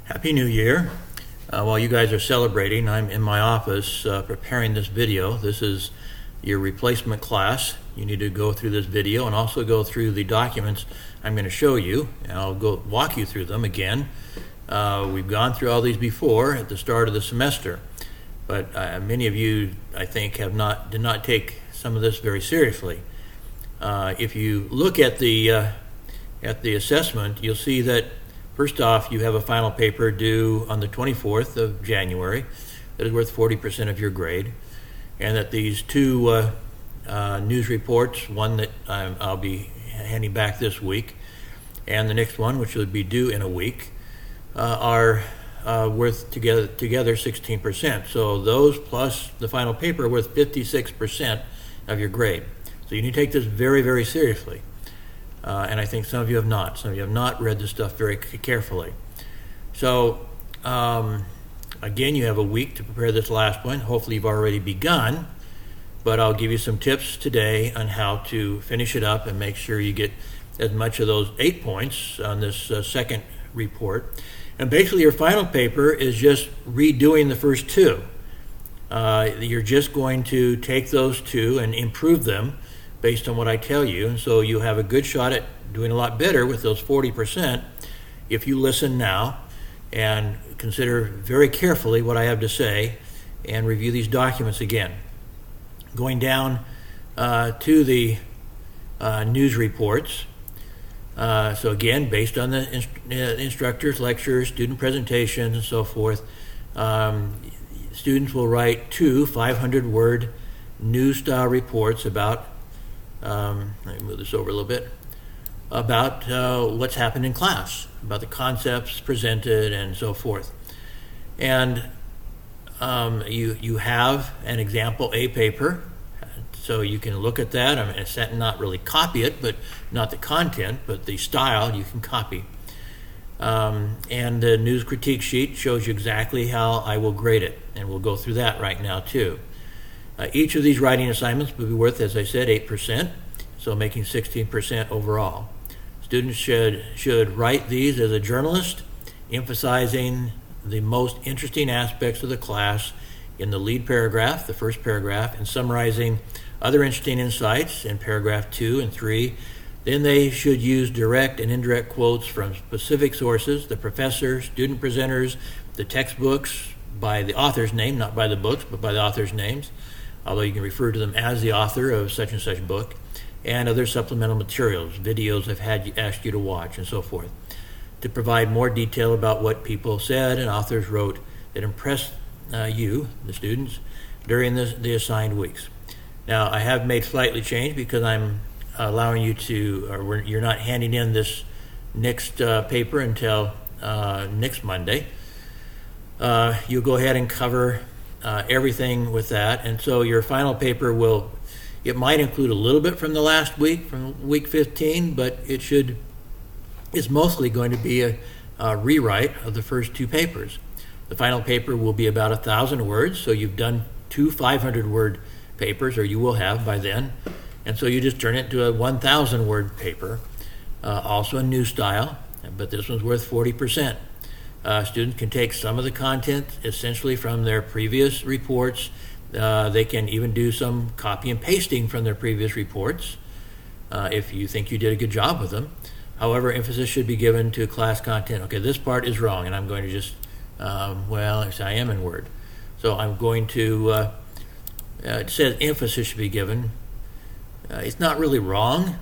Happy New Year. While you guys are celebrating, I'm in my office preparing this video. This is your replacement class. You need to go through this video and also go through the documents I'm going to show you, and I'll walk you through them again. We've gone through all these before at the start of the semester, but many of you, I think, did not take some of this very seriously. If you look at the assessment, you'll see that first off, you have a final paper due on the 24th of January that is worth 40% of your grade, and that these two news reports, one that I'll be handing back this week, and the next one, which will be due in a week, are worth together 16%. So those plus the final paper are worth 56% of your grade. So you need to take this very, very seriously. And I think some of you have not. Some of you have not read this stuff very carefully. So, again, you have a week to prepare this last one. Hopefully you've already begun, but I'll give you some tips today on how to finish it up and make sure you get as much of those 8 points on this second report. And basically your final paper is just redoing the first two. You're just going to take those two and improve them based on what I tell you, and so you have a good shot at doing a lot better with those 40% if you listen now and consider very carefully what I have to say and review these documents again. Going down to the news reports, so again, based on the instructors, lectures, student presentations, and so forth, students will write two 500-word news-style reports about let me move this over a little bit, about what's happened in class, about the concepts presented and so forth. And you have an example A paper, so you can look at that. I mean, it's not really copy it, but not the content, but the style you can copy. And the news critique sheet shows you exactly how I will grade it, and we'll go through that right now too. Each of these writing assignments will be worth, as I said, 8%, so making 16% overall. Students should write these as a journalist, emphasizing the most interesting aspects of the class in the lead paragraph, the first paragraph, and summarizing other interesting insights in paragraph 2 and 3. Then they should use direct and indirect quotes from specific sources, the professor, student presenters, the textbooks, by the author's name, not by the books, but by the author's names, although you can refer to them as the author of such and such book, and other supplemental materials, videos I've asked you to watch, and so forth, to provide more detail about what people said and authors wrote that impressed you, the students, during the assigned weeks. Now, I have made slightly change because I'm allowing you to, or you're not handing in this next paper until next Monday. You'll go ahead and cover everything with that, and so your final paper it might include a little bit from the last week, from week 15, but it's mostly going to be a rewrite of the first two papers. The final paper will be about 1,000 words, so you've done two 500-word papers, or you will have by then, and so you just turn it into a 1,000-word paper, also a new style, but this one's worth 40%. Students can take some of the content essentially from their previous reports. They can even do some copy and pasting from their previous reports if you think you did a good job with them. However, emphasis should be given to class content. Okay, this part is wrong, and I'm going to just, I am in Word. So I'm going to, it says emphasis should be given. It's not really wrong.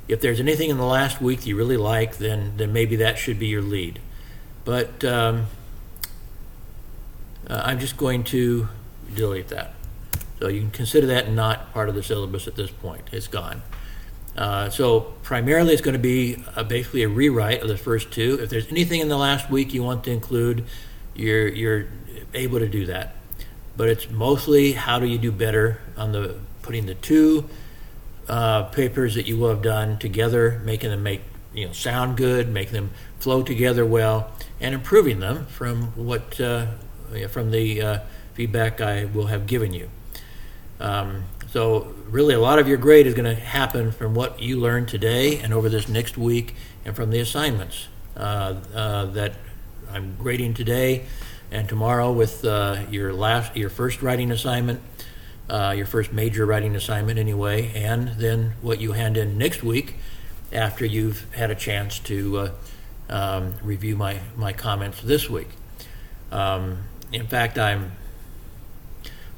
If there's anything in the last week that you really like, then maybe that should be your lead. But I'm just going to delete that. So you can consider that not part of the syllabus at this point. It's gone. So primarily it's going to be basically a rewrite of the first two. If there's anything in the last week you want to include, you're able to do that. But it's mostly how do you do better on putting the two papers that you will have done together, making them sound good, making them flow together well, and improving them from from the feedback I will have given you. So really a lot of your grade is going to happen from what you learned today and over this next week, and from the assignments that I'm grading today and tomorrow with your first writing assignment, your first major writing assignment anyway, and then what you hand in next week after you've had a chance to review my comments this week. In fact, I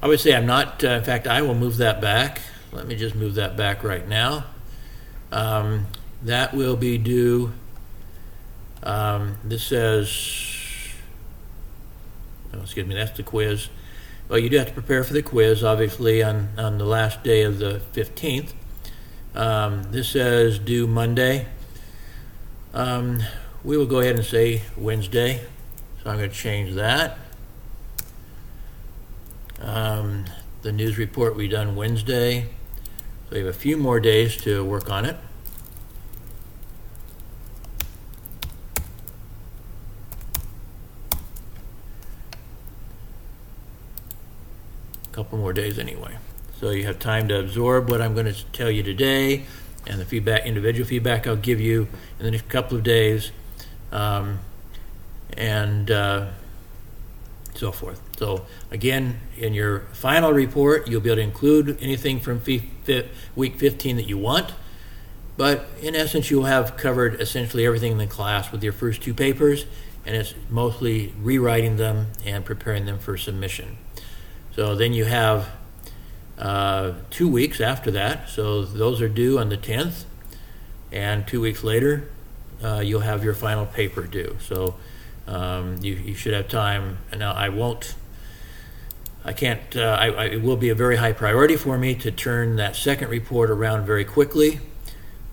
would say I'm not. In fact, I will move that back. Let me just move that back right now. That will be due. This says, oh, excuse me, that's the quiz. Well, you do have to prepare for the quiz, obviously, on the last day of the 15th. This says due Monday. We will go ahead and say Wednesday. So I'm going to change that. The news report will be done Wednesday. So you have a few more days to work on it. Couple more days anyway. So you have time to absorb what I'm going to tell you today and the feedback, individual feedback I'll give you in the next couple of days, and so forth. So again, in your final report, you'll be able to include anything from week 15 that you want, but in essence, you'll have covered essentially everything in the class with your first two papers, and it's mostly rewriting them and preparing them for submission. So then you have 2 weeks after that. So those are due on the 10th, and 2 weeks later, you'll have your final paper due. So you should have time. And now it will be a very high priority for me to turn that second report around very quickly,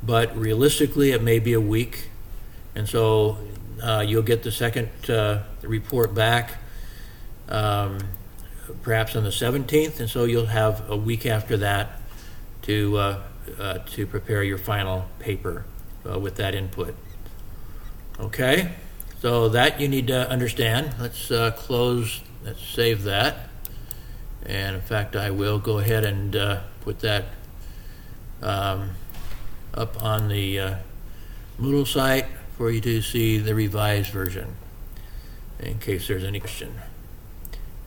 but realistically, it may be a week. And so you'll get the second report back perhaps on the 17th, and so you'll have a week after that to prepare your final paper with that input. Okay, so that you need to understand. Let's save that, and in fact I will go ahead and put that up on the Moodle site for you to see the revised version in case there's any question.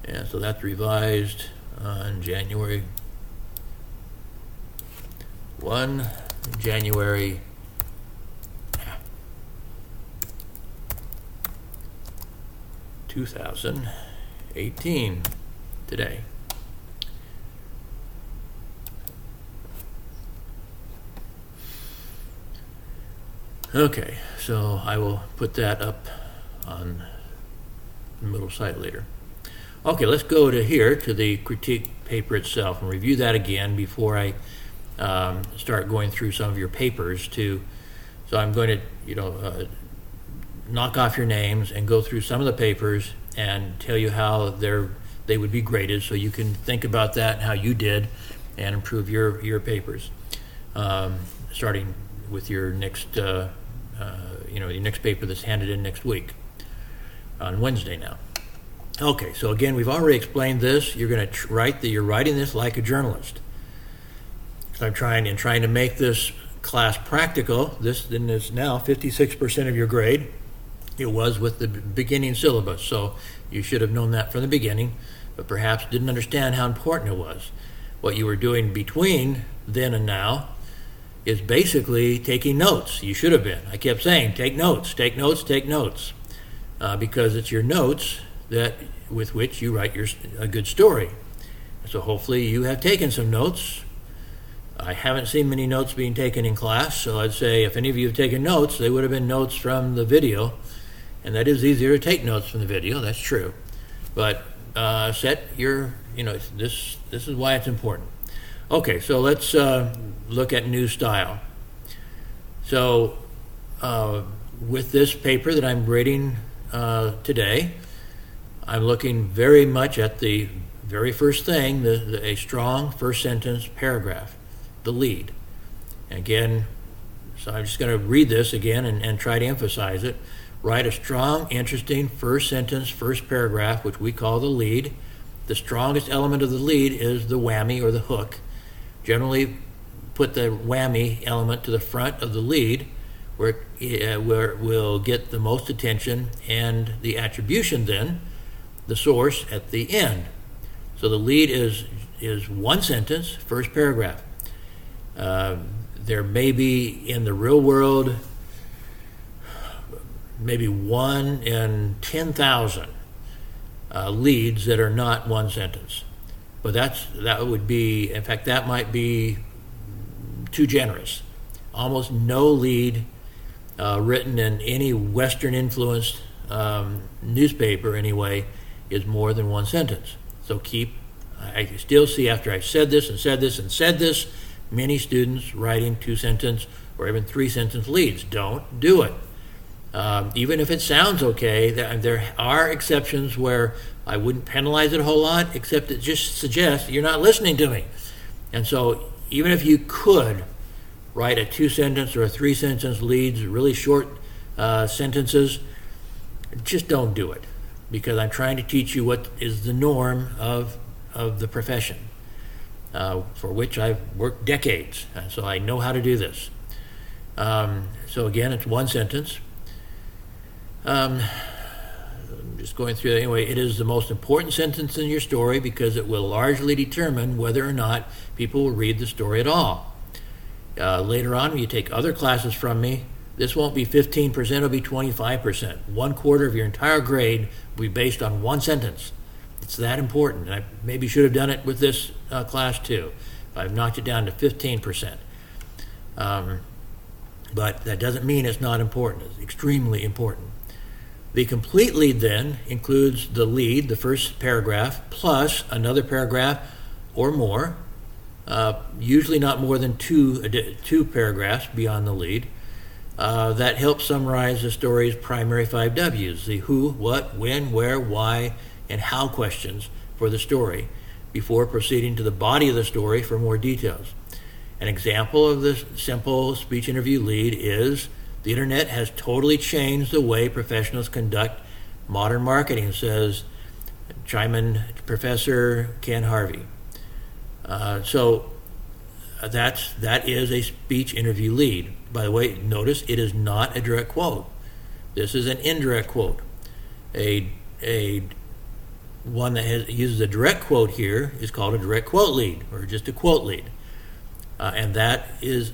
And so that's revised on January 2018 today. Okay, so I will put that up on the Moodle site later. Okay, let's go to the critique paper itself and review that again before I start going through some of your papers too. So I'm going to, knock off your names and go through some of the papers and tell you how they would be graded, so you can think about that and how you did and improve your papers. Starting with your next, your next paper that's handed in next week on Wednesday now. Okay, so again, we've already explained this. You're going to write that you're writing this like a journalist. So I'm trying to make this class practical. This is now 56% of your grade. It was with the beginning syllabus, so you should have known that from the beginning, but perhaps didn't understand how important it was. What you were doing between then and now is basically taking notes. You should have been. I kept saying, take notes, take notes, take notes, because it's your notes with which you write a good story. So hopefully you have taken some notes. I haven't seen many notes being taken in class, so I'd say if any of you have taken notes, they would have been notes from the video, and that is easier to take notes from the video, that's true. But set your, this is why it's important. Okay, so let's look at new style. So with this paper that I'm grading today, I'm looking very much at the very first thing, a strong first sentence paragraph, the lead. Again, so I'm just going to read this again and try to emphasize it. Write a strong, interesting first sentence, first paragraph, which we call the lead. The strongest element of the lead is the whammy or the hook. Generally, put the whammy element to the front of the lead, where it will get the most attention, and the attribution then, the source, at the end. So the lead is one sentence, first paragraph. There may be in the real world maybe 1 in 10,000 leads that are not one sentence. But that would be, in fact, that might be too generous. Almost no lead written in any Western-influenced newspaper, anyway, is more than one sentence. So I still see, after I've said this and said this and said this, many students writing 2-sentence or even 3-sentence leads. Don't do it. Even if it sounds okay, there are exceptions where I wouldn't penalize it a whole lot, except it just suggests you're not listening to me. And so even if you could write a 2-sentence or a 3-sentence leads, really short sentences, just don't do it, because I'm trying to teach you what is the norm of the profession, for which I've worked decades, and so I know how to do this. So again, it's one sentence. I'm just going through it anyway. It is the most important sentence in your story because it will largely determine whether or not people will read the story at all. Later on, when you take other classes from me, this won't be 15%, it'll be 25%. 1/4 of your entire grade will be based on one sentence. It's that important. I maybe should have done it with this class too. I've knocked it down to 15%. But that doesn't mean it's not important. It's extremely important. The complete lead then includes the lead, the first paragraph, plus another paragraph or more, usually not more than two paragraphs beyond the lead, that helps summarize the story's primary 5 W's, the who, what, when, where, why, and how questions for the story, before proceeding to the body of the story for more details. An example of this simple speech interview lead is, the internet has totally changed the way professionals conduct modern marketing, says Xiamen Professor Ken Harvey. So that is a speech interview lead. By the way, notice it is not a direct quote. This is an indirect quote. A one that uses a direct quote here is called a direct quote lead, or just a quote lead. And that is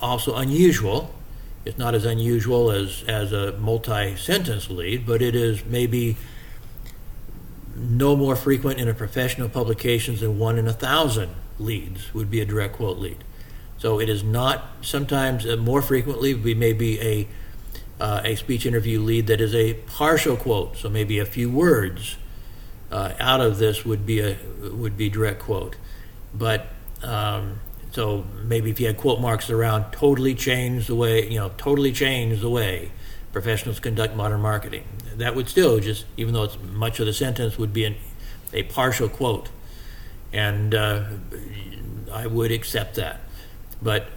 also unusual. It's not as unusual as a multi-sentence lead, but it is maybe no more frequent in a professional publications than 1 in 1,000 leads would be a direct quote lead. So it is not, sometimes more frequently, we may be a speech interview lead that is a partial quote. So maybe a few words out of this would be direct quote. But so maybe if you had quote marks around totally change the way professionals conduct modern marketing, that would still just, even though it's much of the sentence would be a partial quote. And I would accept that. But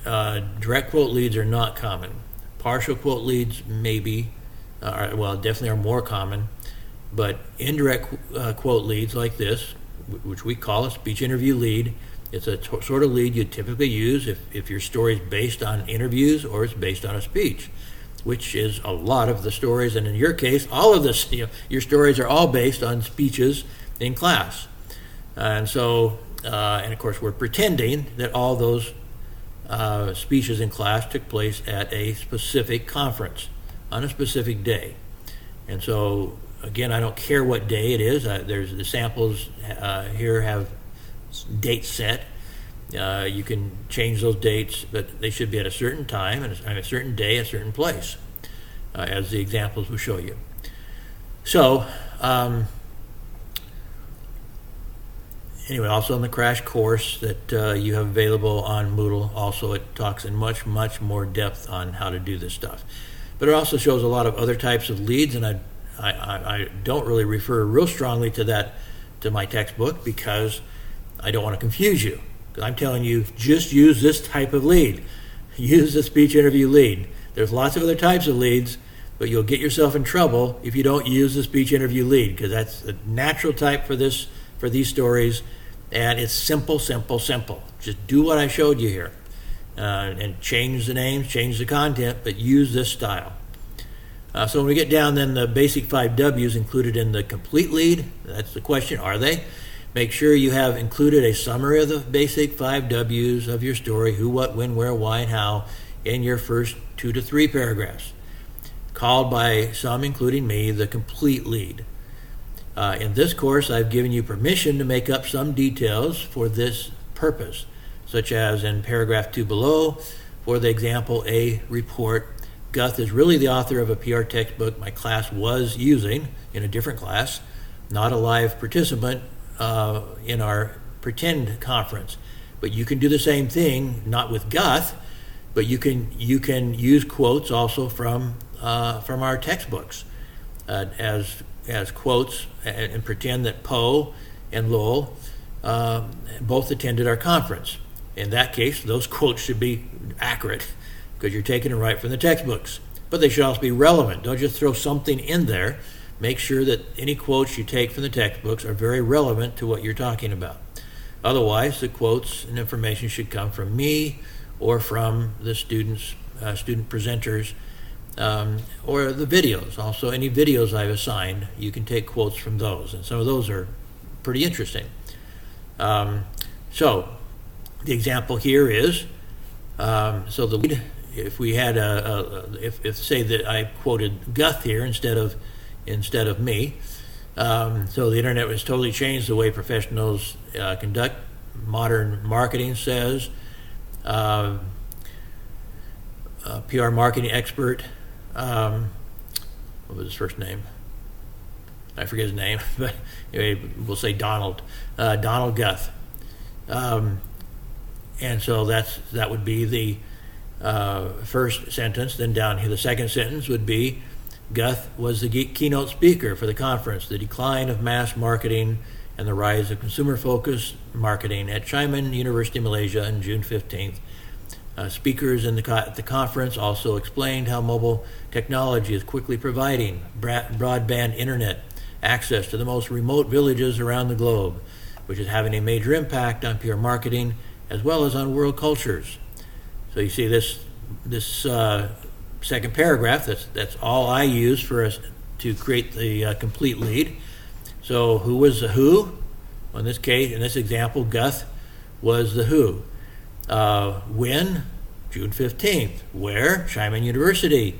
direct quote leads are not common. Partial quote leads maybe, definitely are more common. But indirect quote leads like this, which we call a speech interview lead, it's a sort of lead you typically use if your story is based on interviews or it's based on a speech, which is a lot of the stories. And in your case, all of this, your stories are all based on speeches in class. And so, and of course, we're pretending that all those speeches in class took place at a specific conference on a specific day. And so, again, I don't care what day it is. There's the samples here have dates set. You can change those dates, but they should be at a certain time and a certain day, a certain place, as the examples will show you. So, anyway, also in the crash course that you have available on Moodle, also it talks in much, much more depth on how to do this stuff. But it also shows a lot of other types of leads, and I don't really refer real strongly to my textbook, because I don't want to confuse you. I'm telling you, just use this type of lead. Use the speech interview lead. There's lots of other types of leads, but you'll get yourself in trouble if you don't use the speech interview lead, because that's a natural type for these stories, and it's simple, simple, simple. Just do what I showed you here. and change the names, change the content, but use this style. So when we get down, then the basic 5 W's included in the complete lead. That's the question, are they? Make sure you have included a summary of the basic 5 W's of your story, who, what, when, where, why, and how, in your first 2 to 3 paragraphs. Called by some, including me, the complete lead. In this course, I've given you permission to make up some details for this purpose, such as in paragraph 2 below, for the example, a report. Guth is really the author of a PR textbook my class was using in a different class, not a live participant in our pretend conference. But you can do the same thing, not with Guth, but you can use quotes also from our textbooks as quotes, and pretend that Poe and Lowell both attended our conference. In that case, those quotes should be accurate, because you're taking it right from the textbooks. But they should also be relevant. Don't just throw something in there. Make sure that any quotes you take from the textbooks are very relevant to what you're talking about. Otherwise, the quotes and information should come from me or from the student presenters, or the videos. Also, any videos I've assigned, you can take quotes from those. And some of those are pretty interesting. So the example here is, so the lead, if we had if say that I quoted Guth here instead of me, so the internet has totally changed the way professionals conduct modern marketing, says PR marketing expert. What was his first name? I forget his name, but anyway, we'll say Donald Guth. And so that would be the first sentence. Then down here, the second sentence would be, Guth was the keynote speaker for the conference, The Decline of Mass Marketing and the Rise of Consumer-Focused Marketing at Xiamen University Malaysia on June 15th. Speakers at the conference also explained how mobile technology is quickly providing broadband internet access to the most remote villages around the globe, which is having a major impact on PR marketing as well as on world cultures. So you see this second paragraph, that's all I use for us to create the complete lead. So who was the who? In this case, in this example, Guth was the who. When? June 15th. Where? Xiamen University.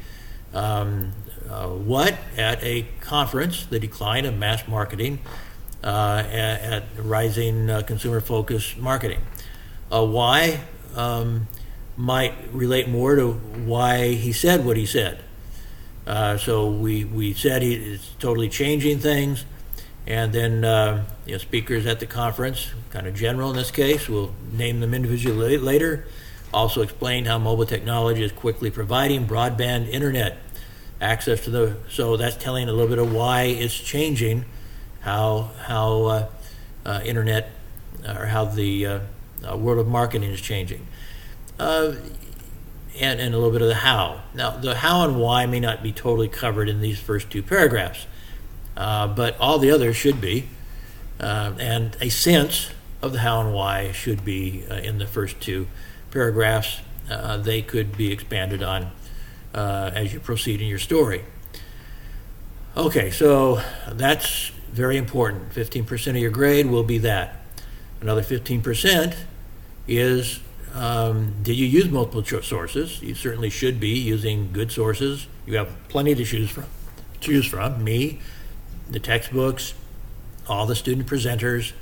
What? At a conference, The Decline of Mass Marketing at Rising Consumer-Focused Marketing. Why might relate more to why he said what he said. So we said he is totally changing things, and then speakers at the conference, kind of general in this case, we'll name them individually later, also explained how mobile technology is quickly providing broadband internet access to so that's telling a little bit of why it's changing, how internet, or how the world of marketing is changing. And a little bit of the how. Now, the how and why may not be totally covered in these first 2 paragraphs, but all the others should be, and a sense of the how and why should be in the first 2 paragraphs. They could be expanded on as you proceed in your story. Okay, so that's very important. 15% of your grade will be that. Another 15% is, did you use multiple sources? You certainly should be using good sources. You have plenty to choose from. Me, the textbooks, all the student presenters,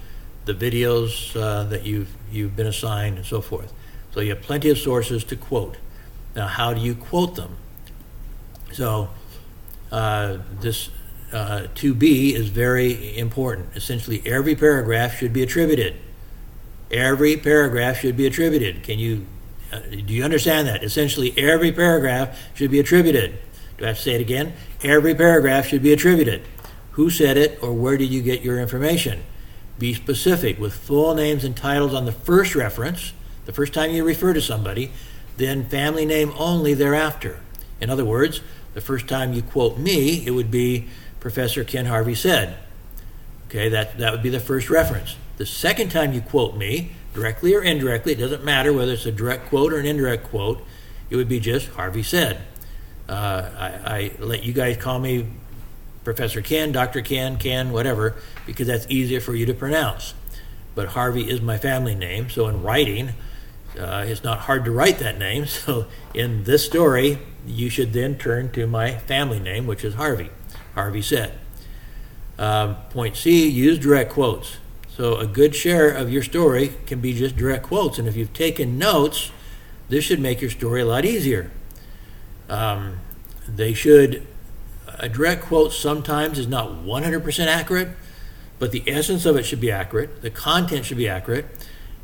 the videos that you've been assigned, and so forth. So you have plenty of sources to quote. Now, how do you quote them? So this 2B is very important. Essentially, every paragraph should be attributed. Every paragraph should be attributed. Do you understand that? Essentially, every paragraph should be attributed. Do I have to say it again? Every paragraph should be attributed. Who said it, or where did you get your information? Be specific with full names and titles on the first reference, the first time you refer to somebody, then family name only thereafter. In other words, the first time you quote me, it would be Professor Ken Harvey said. Okay, that would be the first reference. The second time you quote me, directly or indirectly. It doesn't matter whether it's a direct quote or an indirect quote. It would be just Harvey said. I let you guys call me Professor Ken, Dr. Ken, whatever, because that's easier for you to pronounce. But Harvey is my family name, so in writing, it's not hard to write that name. So in this story, you should then turn to my family name, which is Harvey. Harvey said. Point C, use direct quotes. So a good share of your story can be just direct quotes. And if you've taken notes, this should make your story a lot easier. A direct quote sometimes is not 100% accurate, but the essence of it should be accurate, the content should be accurate,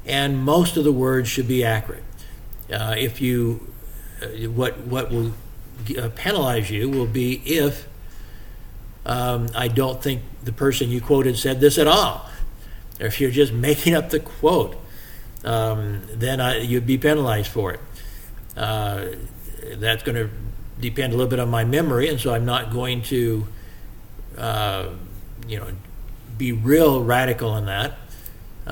and most of the words should be accurate. What will penalize you will be if I don't think the person you quoted said this at all. Or if you're just making up the quote, then you'd be penalized for it. That's going to depend a little bit on my memory, and so I'm not going to, be real radical on that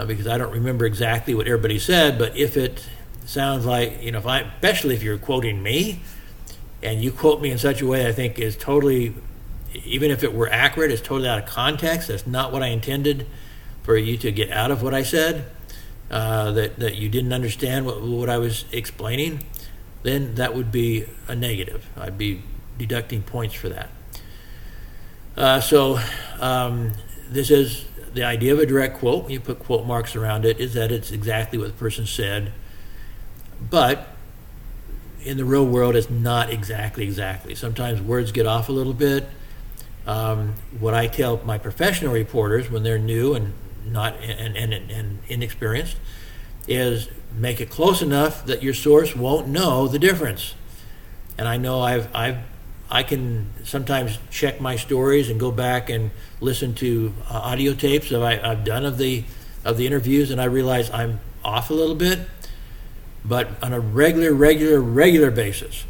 because I don't remember exactly what everybody said. But if it sounds like, especially if you're quoting me, and you quote me in such a way I think is totally, even if it were accurate, it's totally out of context. That's not what I intended for you to get out of what I said. That you didn't understand what I was explaining, then that would be a negative. I'd be deducting points for that. This is the idea of a direct quote. When you put quote marks around it, is that it's exactly what the person said. But in the real world, it's not exactly. Sometimes words get off a little bit. What I tell my professional reporters when they're new and not and inexperienced is make it close enough that your source won't know the difference. And I know I can sometimes check my stories and go back and listen to audio tapes that I've done of the interviews, and I realize I'm off a little bit. But on a regular basis,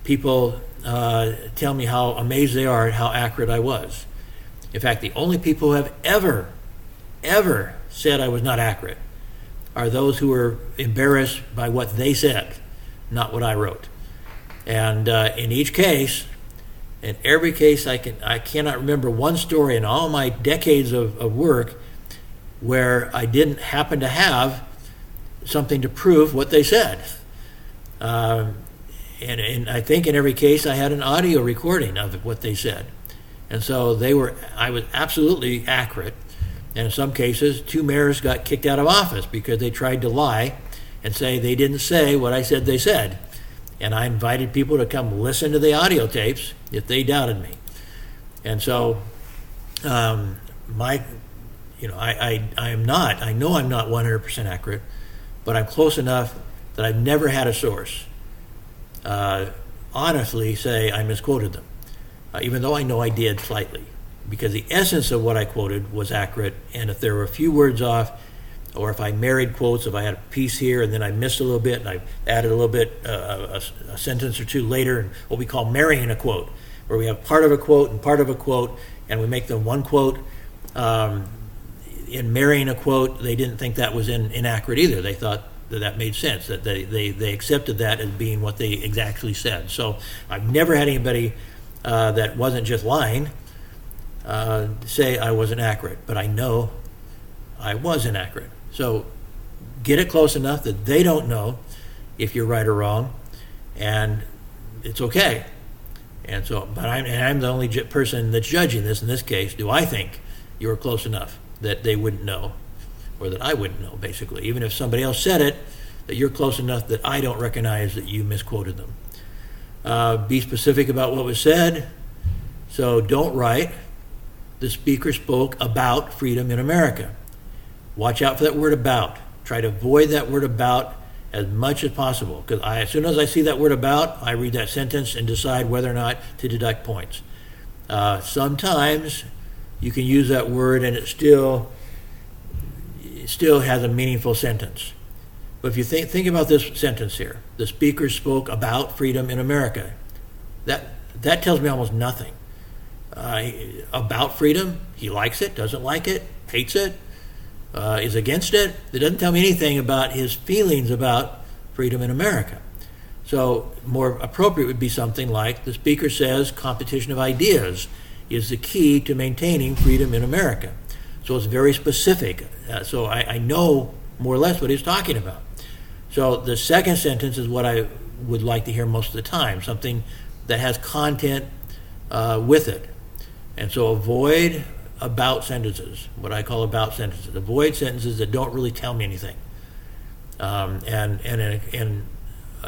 people tell me how amazed they are at how accurate I was. In fact, the only people who have ever said I was not accurate are those who were embarrassed by what they said, not what I wrote. And in each case, in every case, I cannot remember one story in all my decades of work where I didn't happen to have something to prove what they said. And I think in every case I had an audio recording of what they said. And so I was absolutely accurate. And in some cases, 2 mayors got kicked out of office because they tried to lie and say they didn't say what I said they said. And I invited people to come listen to the audio tapes if they doubted me. And so I know I'm not 100% accurate, but I'm close enough that I've never had a source honestly say I misquoted them, even though I know I did slightly, because the essence of what I quoted was accurate. And if there were a few words off, or if I married quotes, if I had a piece here and then I missed a little bit and I added a little bit, a sentence or two later, and what we call marrying a quote, where we have part of a quote and part of a quote, and we make them one quote. In marrying a quote, they didn't think that was inaccurate either. They thought that made sense, that they accepted that as being what they exactly said. So I've never had anybody that wasn't just lying say I wasn't accurate, but I know I was inaccurate. So get it close enough that they don't know if you're right or wrong, and it's okay. And so, but I'm the only person that's judging this in this case. Do I think you were close enough that they wouldn't know, or that I wouldn't know, basically? Even if somebody else said it, that you're close enough that I don't recognize that you misquoted them. Be specific about what was said. So don't write, the speaker spoke about freedom in America. Watch out for that word about. Try to avoid that word about as much as possible, because as soon as I see that word about, I read that sentence and decide whether or not to deduct points. Sometimes you can use that word and it still has a meaningful sentence. But if you think about this sentence here, the speaker spoke about freedom in America, that tells me almost nothing. About freedom, he likes it, doesn't like it, hates it. is against it. It doesn't tell me anything about his feelings about freedom in America. So more appropriate would be something like, the speaker says competition of ideas is the key to maintaining freedom in America. So it's very specific. So I know more or less what he's talking about. So the second sentence is what I would like to hear most of the time, something that has content with it. And so avoid about sentences, what I call about sentences. Avoid sentences that don't really tell me anything. And in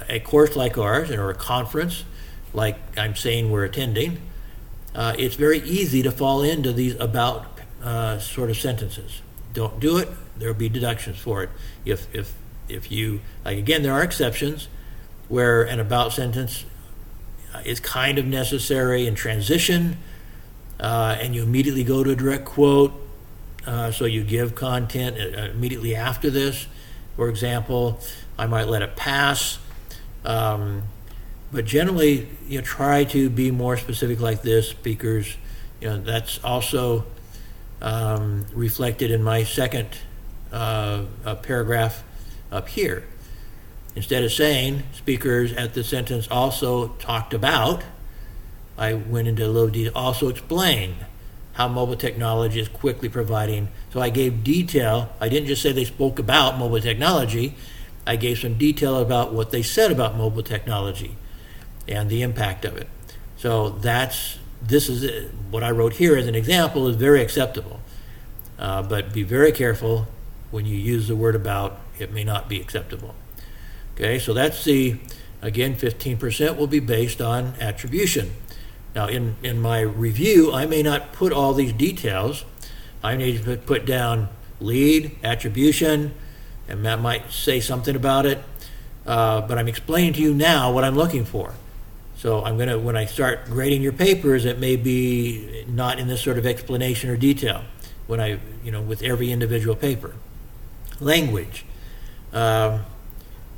a course like ours, or a conference like I'm saying we're attending, it's very easy to fall into these about sort of sentences. Don't do it. There'll be deductions for it. If you, like, again, there are exceptions where an about sentence is kind of necessary in transition, and you immediately go to a direct quote, so you give content immediately after this. For example, I might let it pass, but generally, try to be more specific like this. Speakers, that's also reflected in my second paragraph up here. Instead of saying speakers at the sentence also talked about, I went into a little detail, also explained how mobile technology is quickly providing. So I gave detail. I didn't just say they spoke about mobile technology. I gave some detail about what they said about mobile technology and the impact of it. So this is it. What I wrote here as an example is very acceptable. But be very careful when you use the word about. It may not be acceptable. Okay, so that's again, 15% will be based on attribution. Now, in my review, I may not put all these details. I need to put down lead, attribution, and Matt might say something about it. But I'm explaining to you now what I'm looking for. So when I start grading your papers, it may be not in this sort of explanation or detail with every individual paper. Language.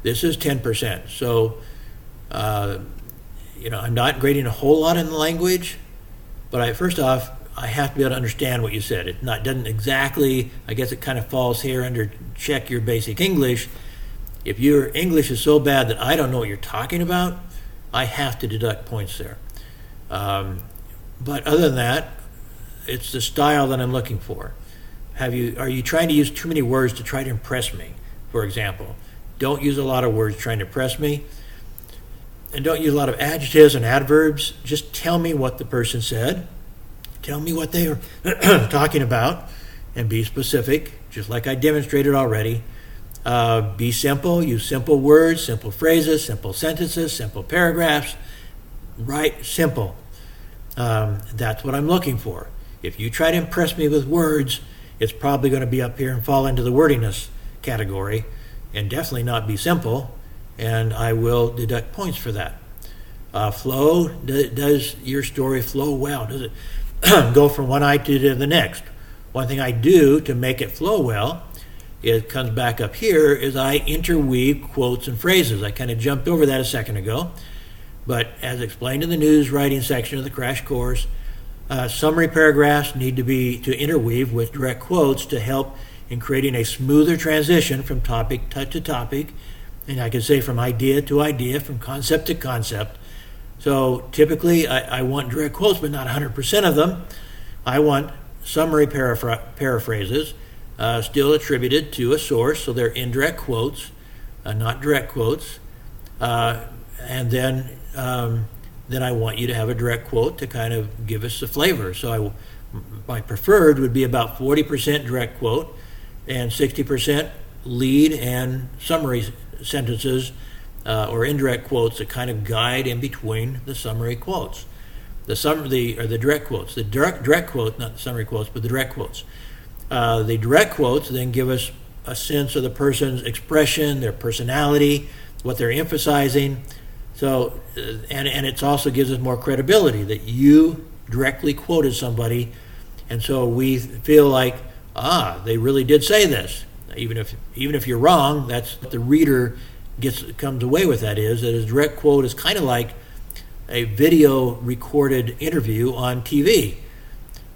This is 10%. So, I'm not grading a whole lot in the language, but first off, I have to be able to understand what you said. It doesn't exactly, I guess it kind of falls here under check your basic English. If your English is so bad that I don't know what you're talking about, I have to deduct points there. But other than that, it's the style that I'm looking for. Are you trying to use too many words to try to impress me, for example? Don't use a lot of words trying to impress me. And don't use a lot of adjectives and adverbs. Just tell me what the person said. Tell me what they are talking about, and be specific, just like I demonstrated already. Be simple. Use simple words, simple phrases, simple sentences, simple paragraphs. Write simple. That's what I'm looking for. If you try to impress me with words, it's probably going to be up here and fall into the wordiness category, and definitely not be simple, and I will deduct points for that. Flow, does your story flow well? Does it go from one idea to the next? One thing I do to make it flow well, it comes back up here, is I interweave quotes and phrases. I kind of jumped over that a second ago, but as explained in the news writing section of the crash course, summary paragraphs need to interweave with direct quotes to help in creating a smoother transition from topic to topic, and I can say from idea to idea, from concept to concept. So typically I want direct quotes, but not 100% of them. I want summary paraphrases still attributed to a source, so they're indirect quotes, not direct quotes. And then I want you to have a direct quote to kind of give us the flavor. So my preferred would be about 40% direct quote and 60% lead and summary sentences or indirect quotes that kind of guide in between the summary quotes. The direct quotes. The direct quotes, not the summary quotes, but the direct quotes. The direct quotes then give us a sense of the person's expression, their personality, what they're emphasizing. So, and it also gives us more credibility that you directly quoted somebody, and so we feel like, they really did say this. Even if you're wrong, that's what the reader comes away with. That is, that a direct quote is kind of like a video recorded interview on TV.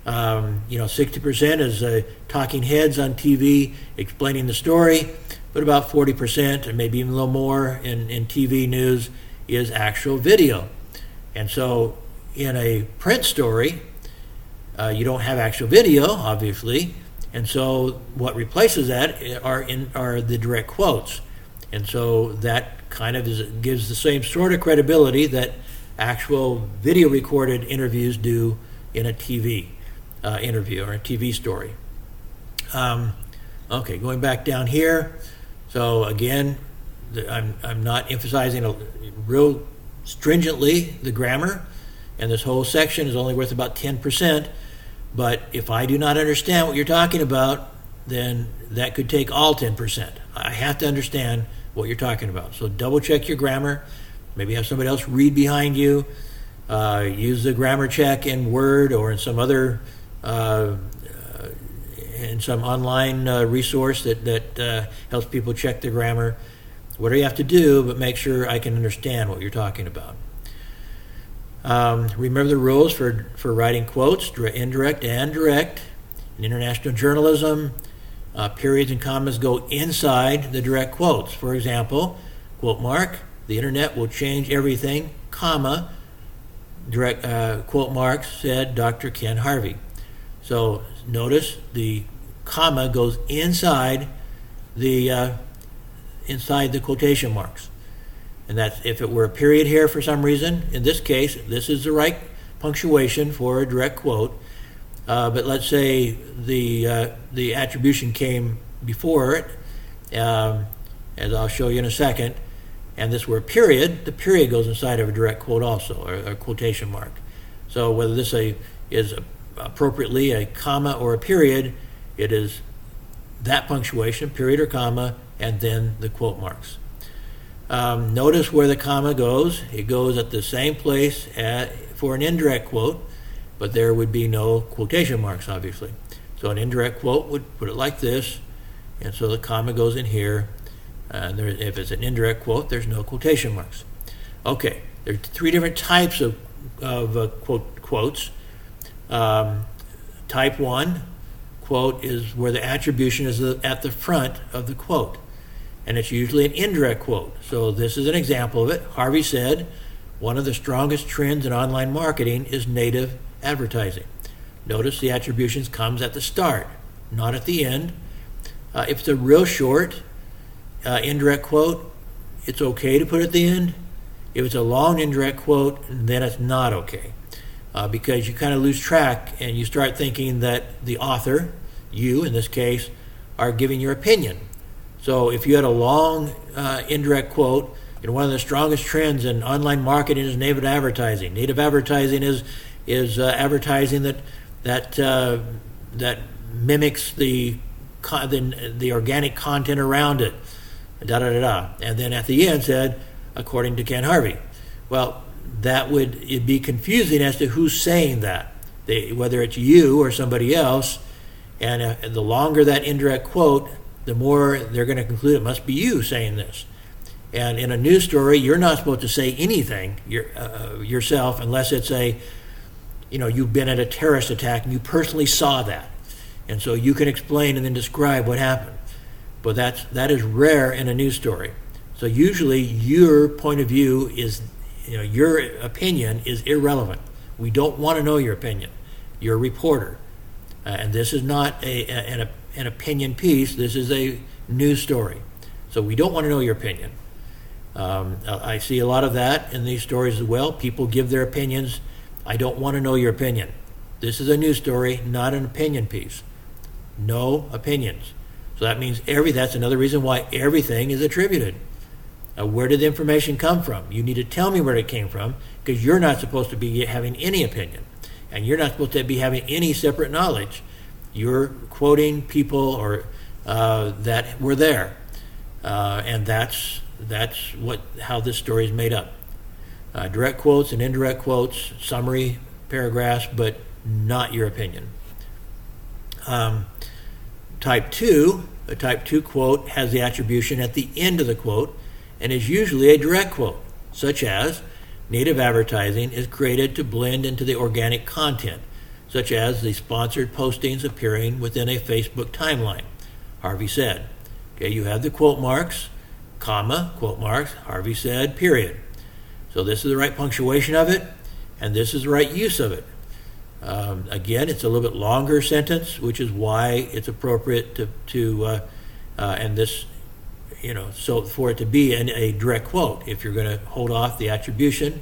60% is talking heads on TV explaining the story, but about 40%, or maybe even a little more in TV news, is actual video. And so in a print story, you don't have actual video, obviously, and so what replaces that are the direct quotes. And so that kind of gives the same sort of credibility that actual video recorded interviews do in a TV interview or a TV story. Okay, going back down here. So again, I'm not emphasizing real stringently the grammar, and this whole section is only worth about 10%. But if I do not understand what you're talking about, then that could take all 10%. I have to understand what you're talking about. So double check your grammar. Maybe have somebody else read behind you. Use the grammar check in Word or in some other in some online resource that helps people check their grammar. Whatever you have to do, but make sure I can understand what you're talking about. Remember the rules for writing quotes, indirect and direct. In international journalism, periods and commas go inside the direct quotes. For example, quote mark, the internet will change everything, comma, direct quote mark, said Dr. Ken Harvey. So notice the comma goes inside the quotation marks. And that's if it were a period here for some reason. In this case, this is the right punctuation for a direct quote. But let's say the attribution came before it, as I'll show you in a second, and this were a period, the period goes inside of a direct quote also, or a quotation mark. So whether this is appropriately a comma or a period, it is that punctuation, period or comma, and then the quote marks. Notice where the comma goes. It goes at the same place for an indirect quote, but there would be no quotation marks, obviously. So an indirect quote would put it like this, and so the comma goes in here. If it's an indirect quote, there's no quotation marks. Okay, there are three different types of quotes. Type 1 quote is where the attribution is at the front of the quote, and it's usually an indirect quote. So this is an example of it. Harvey said, one of the strongest trends in online marketing is native advertising. Notice the attributions comes at the start, not at the end. If it's a real short indirect quote, it's okay to put it at the end. If it's a long indirect quote, then it's not okay. Because you kind of lose track and you start thinking that the author, you in this case, are giving your opinion. So if you had a long indirect quote, one of the strongest trends in online marketing is native advertising. Native advertising is advertising that mimics the organic content around it. And then at the end said, according to Ken Harvey. Well, it'd be confusing as to who's saying that, whether it's you or somebody else. And the longer that indirect quote, the more they're going to conclude it must be you saying this. And in a news story, you're not supposed to say anything yourself unless it's you've been at a terrorist attack and you personally saw that. And so you can explain and then describe what happened. But that is rare in a news story. So usually your point of view is, your opinion is irrelevant. We don't want to know your opinion. You're a reporter. And this is not an opinion piece. This is a news story. So we don't want to know your opinion. I see a lot of that in these stories as well. People give their opinions. I don't want to know your opinion. This is a news story, not an opinion piece. No opinions. So that means that's another reason why everything is attributed. Where did the information come from? You need to tell me where it came from, because you're not supposed to be having any opinion. And you're not supposed to be having any separate knowledge. You're quoting people or that were there. And that's how this story is made up. Direct quotes and indirect quotes, summary paragraphs, but not your opinion. Type 2, a type 2 quote has the attribution at the end of the quote and is usually a direct quote, such as, native advertising is created to blend into the organic content. such as the sponsored postings appearing within a Facebook timeline, Harvey said. Okay, you have the quote marks, comma, quote marks, Harvey said, period. So this is the right punctuation of it, and this is the right use of it. Again, it's a little bit longer sentence, which is why it's appropriate and this, so for it to be a direct quote, if you're going to hold off the attribution,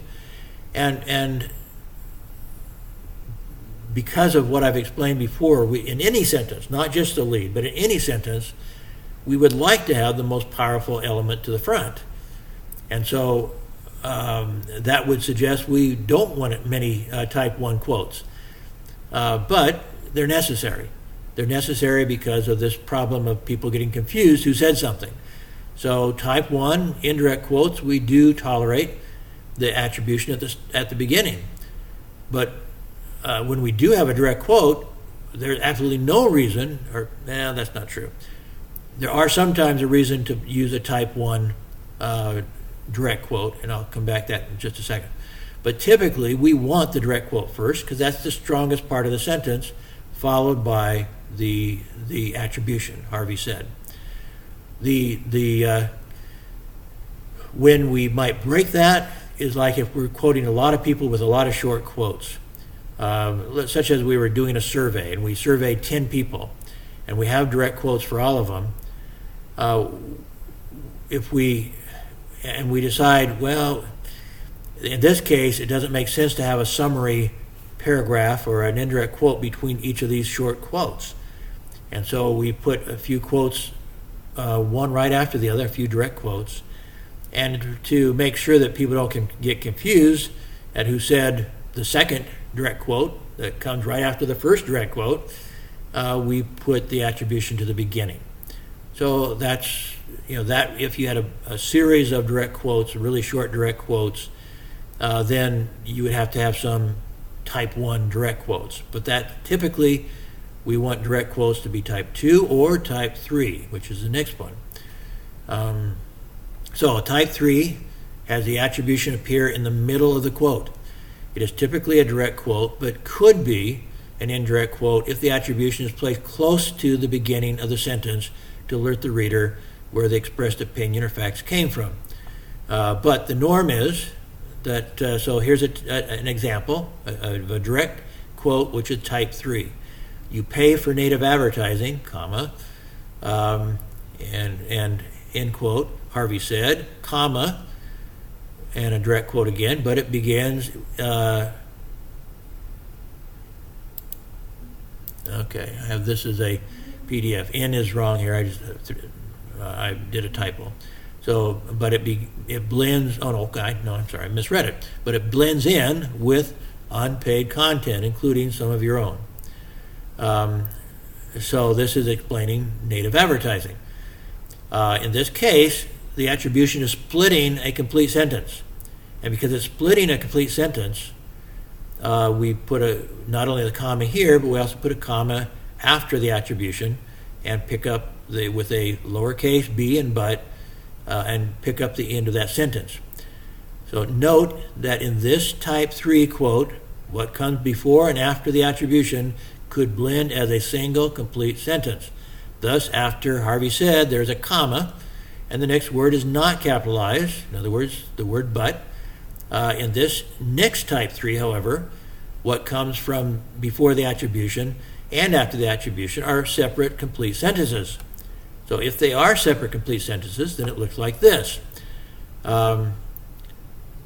and because of what I've explained before, in any sentence, not just the lead, but in any sentence, we would like to have the most powerful element to the front. And so that would suggest we don't want many type 1 quotes. But they're necessary. They're necessary because of this problem of people getting confused who said something. So type 1, indirect quotes, we do tolerate the attribution at the beginning. But when we do have a direct quote, there's absolutely no reason, that's not true. There are sometimes a reason to use a type 1 direct quote, and I'll come back to that in just a second. But typically, we want the direct quote first because that's the strongest part of the sentence, followed by the attribution, Harvey said. When we might break that is like if we're quoting a lot of people with a lot of short quotes, such as we were doing a survey, and we surveyed 10 people, and we have direct quotes for all of them. If we decide, well, in this case, it doesn't make sense to have a summary paragraph or an indirect quote between each of these short quotes. And so we put a few quotes, one right after the other, a few direct quotes, and to make sure that people don't get confused at who said the second direct quote that comes right after the first direct quote, we put the attribution to the beginning. So that's, that if you had a series of direct quotes, really short direct quotes, then you would have to have some type 1 direct quotes. But that typically, we want direct quotes to be type 2 or type 3, which is the next one. So type 3 has the attribution appear in the middle of the quote. It is typically a direct quote, but could be an indirect quote if the attribution is placed close to the beginning of the sentence to alert the reader where the expressed opinion or facts came from. But the norm is that, so here's an example of a direct quote, which is type 3. You pay for native advertising, comma, and end quote, Harvey said, comma, and a direct quote again, but it begins, okay, I have this as a PDF. N is wrong here, I did a typo. So, but it blends, I misread it. But it blends in with unpaid content, including some of your own. So this is explaining native advertising. In this case, the attribution is splitting a complete sentence. And because it's splitting a complete sentence, we put not only the comma here, but we also put a comma after the attribution and pick up with a lowercase b and but, and pick up the end of that sentence. So note that in this type 3 quote, what comes before and after the attribution could blend as a single complete sentence. Thus, after Harvey said, there's a comma, and the next word is not capitalized, in other words, the word but. In this next type 3, however, what comes from before the attribution and after the attribution are separate complete sentences. So if they are separate complete sentences, then it looks like this. It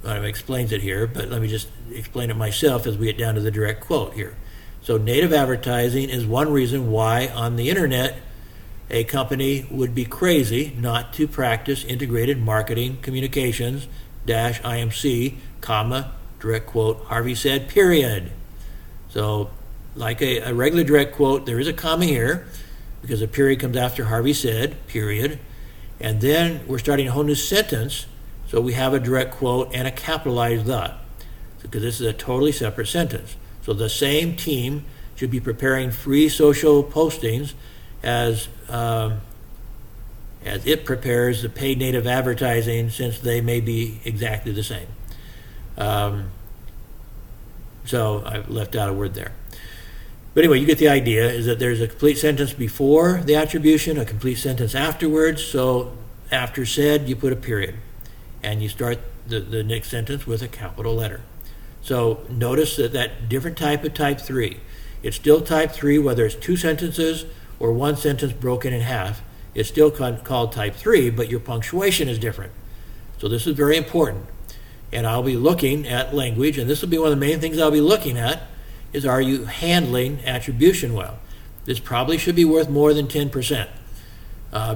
explains it here, but let me just explain it myself as we get down to the direct quote here. So native advertising is one reason why on the internet a company would be crazy not to practice integrated marketing communications -IMC, comma, direct quote, Harvey said, period. So like a regular direct quote, there is a comma here because a period comes after Harvey said, period. And then we're starting a whole new sentence, so we have a direct quote and a capitalized the, because this is a totally separate sentence. So the same team should be preparing free social postings as it prepares the paid native advertising, since they may be exactly the same. So I've left out a word there. But anyway, you get the idea, is that there's a complete sentence before the attribution, a complete sentence afterwards. So after said, you put a period. And you start the next sentence with a capital letter. So notice that different type of type 3. It's still type 3, whether it's two sentences or one sentence broken in half. It's still called type 3, but your punctuation is different. So this is very important. And I'll be looking at language, and this will be one of the main things I'll be looking at, is are you handling attribution well? This probably should be worth more than 10%,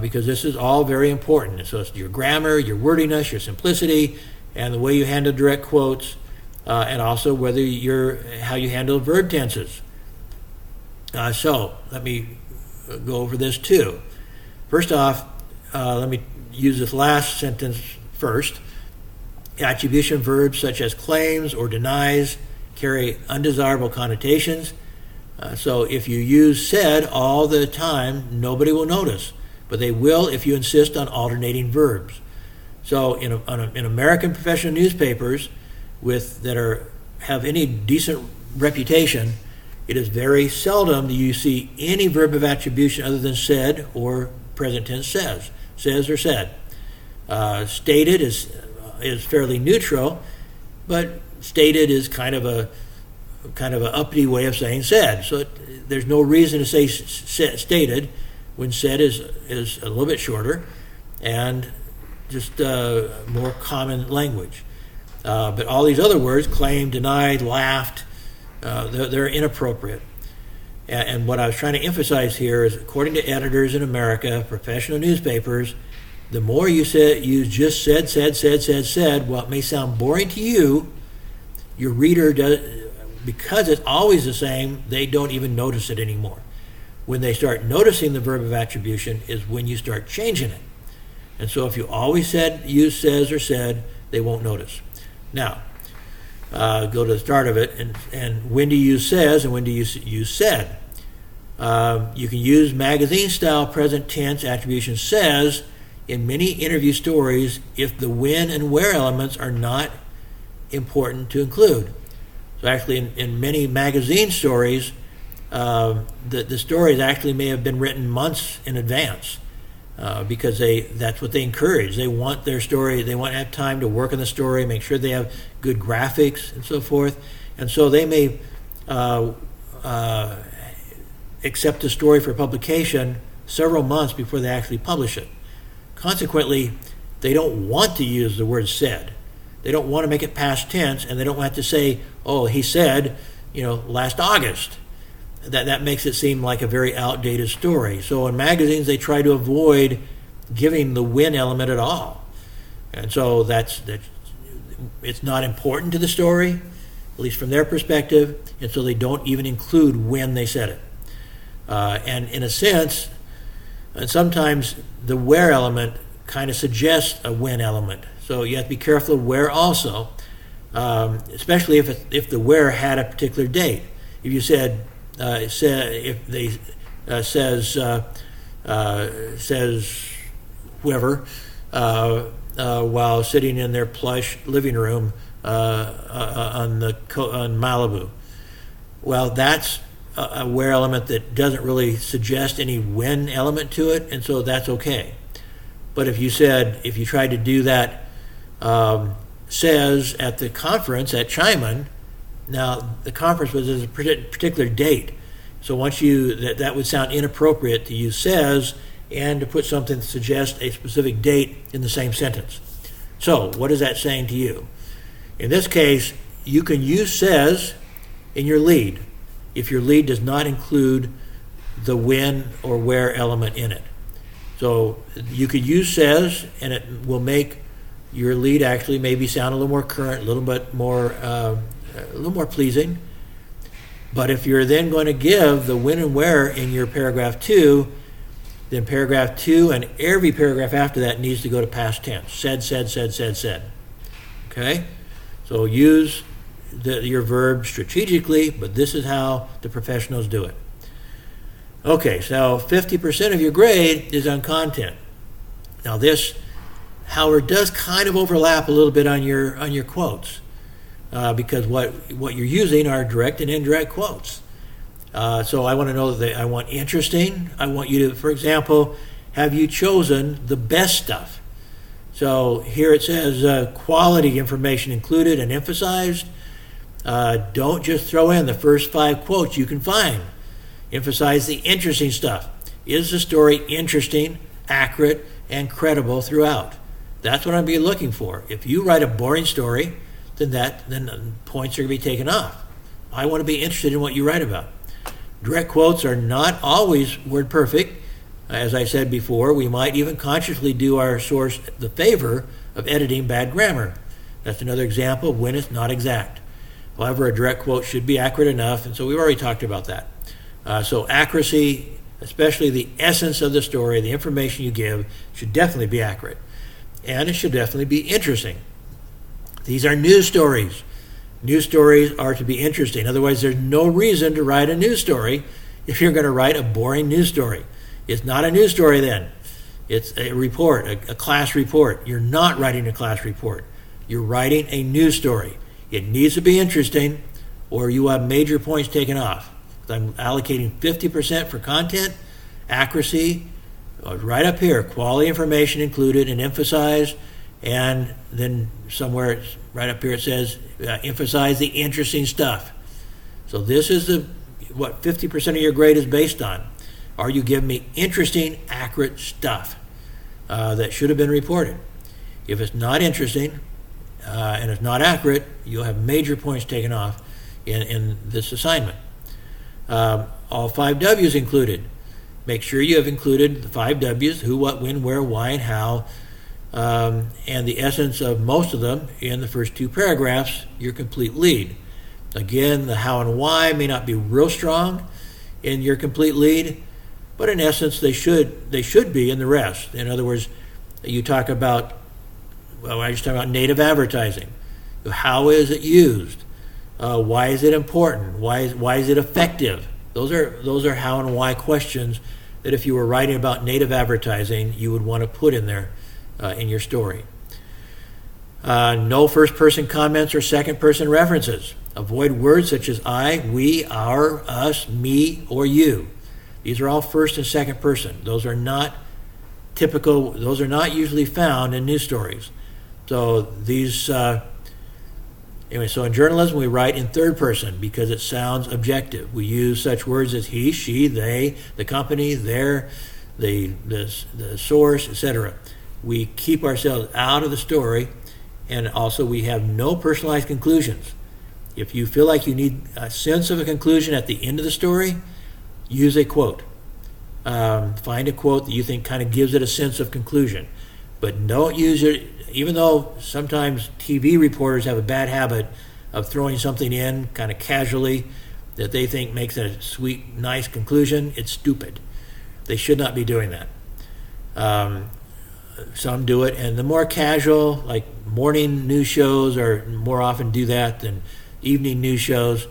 because this is all very important. So it's your grammar, your wordiness, your simplicity, and the way you handle direct quotes, and also how you handle verb tenses. So let me go over this too. First off, let me use this last sentence first. Attribution verbs such as claims or denies carry undesirable connotations. So if you use said all the time, nobody will notice, but they will if you insist on alternating verbs. So in American professional newspapers that have any decent reputation, it is very seldom that you see any verb of attribution other than said or present tense says or said. Stated is fairly neutral, but stated is kind of a uppity way of saying said. So there's no reason to say stated when said is a little bit shorter and just more common language. But all these other words, claimed, denied, laughed, they're inappropriate. And what I was trying to emphasize here is, according to editors in America, professional newspapers, the more you just said, while it may sound boring to you, your reader does, because it's always the same, they don't even notice it anymore. When they start noticing the verb of attribution is when you start changing it. And so if you always use says or said, they won't notice. Now, go to the start of it, and when do you use says and when do you use said? You can use magazine-style present tense attribution says in many interview stories if the when and where elements are not important to include. So actually in many magazine stories, the stories actually may have been written months in advance because that's what they encourage. They want their story, they want to have time to work on the story, make sure they have good graphics and so forth. And so they may accept the story for publication several months before they actually publish it. Consequently, they don't want to use the word said. They don't want to make it past tense, and they don't want to say, oh, he said, last August. That makes it seem like a very outdated story. So in magazines, they try to avoid giving the when element at all. And so it's not important to the story, at least from their perspective, and so they don't even include when they said it. And in a sense, and sometimes the where element kind of suggests a when element. So you have to be careful of where also, especially if the where had a particular date. If you said says whoever while sitting in their plush living room on Malibu, well, that's a where element that doesn't really suggest any when element to it, and so that's okay. But if you tried to do that says at the conference at Xiamen, now the conference was at a particular date, so once that would sound inappropriate to use says and to put something that suggests a specific date in the same sentence. So what is that saying to you? In this case, you can use says in your lead if your lead does not include the when or where element in it. So you could use says, and it will make your lead actually maybe sound a little more current, a little bit more, a little more pleasing. But if you're then going to give the when and where in your paragraph 2, then paragraph 2 and every paragraph after that needs to go to past tense. Said. Okay? So use your verb strategically, but this is how the professionals do it. Okay, so 50% of your grade is on content. Now this, however, does kind of overlap a little bit on your quotes, because what you're using are direct and indirect quotes. So I want to know that I want interesting. I want you to, for example, have you chosen the best stuff? So here it says quality information included and emphasized. Don't just throw in the first 5 quotes you can find. Emphasize the interesting stuff. Is the story interesting, accurate, and credible throughout? That's what I'm be looking for. If you write a boring story, then points are going to be taken off. I want to be interested in what you write about. Direct quotes are not always word perfect. As I said before, we might even consciously do our source the favor of editing bad grammar. That's another example of when it's not exact. However, a direct quote should be accurate enough, and so we've already talked about that. So accuracy, especially the essence of the story, the information you give, should definitely be accurate. And it should definitely be interesting. These are news stories. News stories are to be interesting. Otherwise, there's no reason to write a news story if you're going to write a boring news story. It's not a news story then. It's a report, a class report. You're not writing a class report. You're writing a news story. It needs to be interesting or you have major points taken off. I'm allocating 50% for content, accuracy, right up here, quality information included and emphasized, and then somewhere right up here it says emphasize the interesting stuff. So this is what 50% of your grade is based on. Are you giving me interesting, accurate stuff that should have been reported? If it's not interesting and it's not accurate, you'll have major points taken off in this assignment. All 5 W's included. Make sure you have included the 5 W's, who, what, when, where, why, and how, and the essence of most of them in the first 2 paragraphs, your complete lead. Again, the how and why may not be real strong in your complete lead, but in essence, they should be in the rest. In other words, you talk about, I just talk about native advertising. How is it used? Why is it important? Why is it effective? Those are how and why questions that if you were writing about native advertising, you would want to put in there in your story. No first-person comments or second-person references. Avoid words such as I, we, our, us, me, or you. These are all first and second person. Those are not typical. Those are not usually found in news stories. So these. Anyway, so in journalism, we write in third person because it sounds objective. We use such words as he, she, they, the company, their, the source, etc. We keep ourselves out of the story, and also we have no personalized conclusions. If you feel like you need a sense of a conclusion at the end of the story, use a quote. Find a quote that you think kind of gives it a sense of conclusion. But don't use it, even though sometimes TV reporters have a bad habit of throwing something in kind of casually that they think makes it a sweet, nice conclusion, it's stupid. They should not be doing that. Some do it, and the more casual, like morning news shows are more often do that than evening news shows.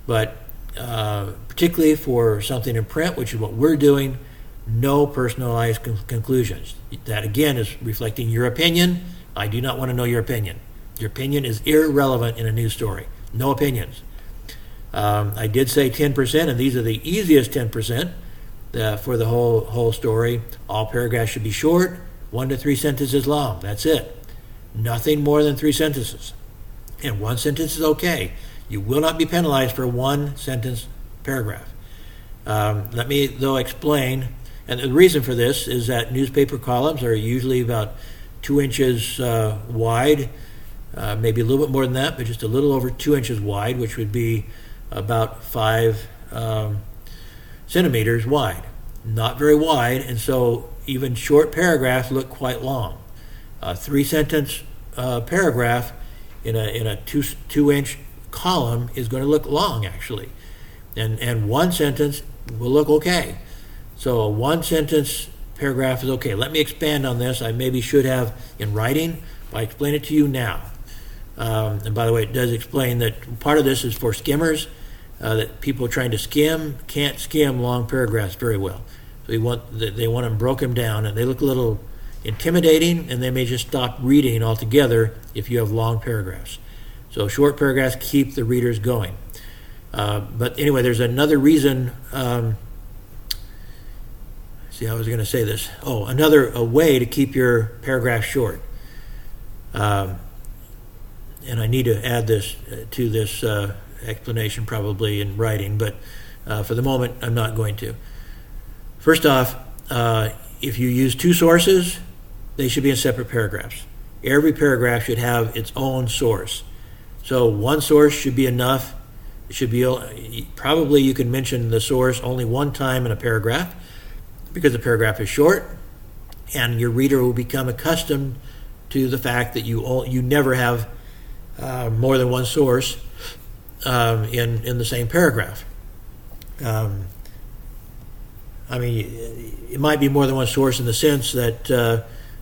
But particularly for something in print, which is what we're doing, no personalized conclusions. That, again, is reflecting your opinion. I do not want to know your opinion. Your opinion is irrelevant in a news story. No opinions. I did say 10%, and these are the easiest 10% for the whole story. All paragraphs should be short, 1 to 3 sentences long. That's it. Nothing more than 3 sentences. And 1 sentence is okay. You will not be penalized for a 1-sentence paragraph. Let me, though, explain. And the reason for this is that newspaper columns are usually about 2 inches wide, maybe a little bit more than that, but just a little over 2 inches wide, which would be about 5 centimeters wide. Not very wide, and so even short paragraphs look quite long. A 3-sentence paragraph in a 2-inch column is going to look long, actually, and 1 sentence will look okay. So a 1-sentence paragraph is okay. Let me expand on this. I maybe should have in writing, but I explain it to you now. And by the way, it does explain that part of this is for skimmers, that people trying to skim can't skim long paragraphs very well. So they want them broken down, and they look a little intimidating, and they may just stop reading altogether if you have long paragraphs. So short paragraphs keep the readers going. But anyway, there's another reason. See, I was going to say this. A way to keep your paragraph short. And I need to add this to this explanation probably in writing, but for the moment I'm not going to. First off, if you use two sources, they should be in separate paragraphs. Every paragraph should have its own source. So one source should be enough. It should be probably you can mention the source only one time in a paragraph because the paragraph is short, and your reader will become accustomed to the fact that you never have more than one source in the same paragraph. It might be more than one source in the sense that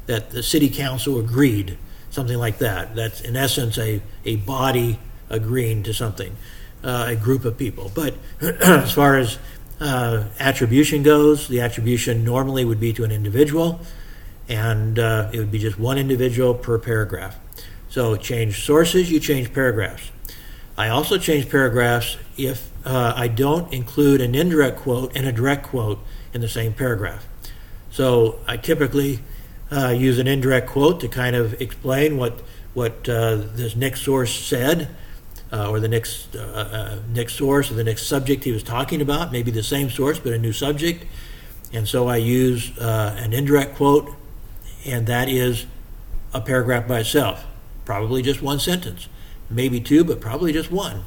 the city council agreed, something like that. That's in essence a body agreeing to something, a group of people. But as far as attribution goes, the attribution normally would be to an individual, and it would be just one individual per paragraph. So change sources, you change paragraphs. I also change paragraphs if I don't include an indirect quote and a direct quote in the same paragraph. So I typically use an indirect quote to kind of explain what this next source said, or the next source or the next subject he was talking about, maybe the same source but a new subject. And so I use an indirect quote, and that is a paragraph by itself, probably just one sentence, maybe two, but probably just one.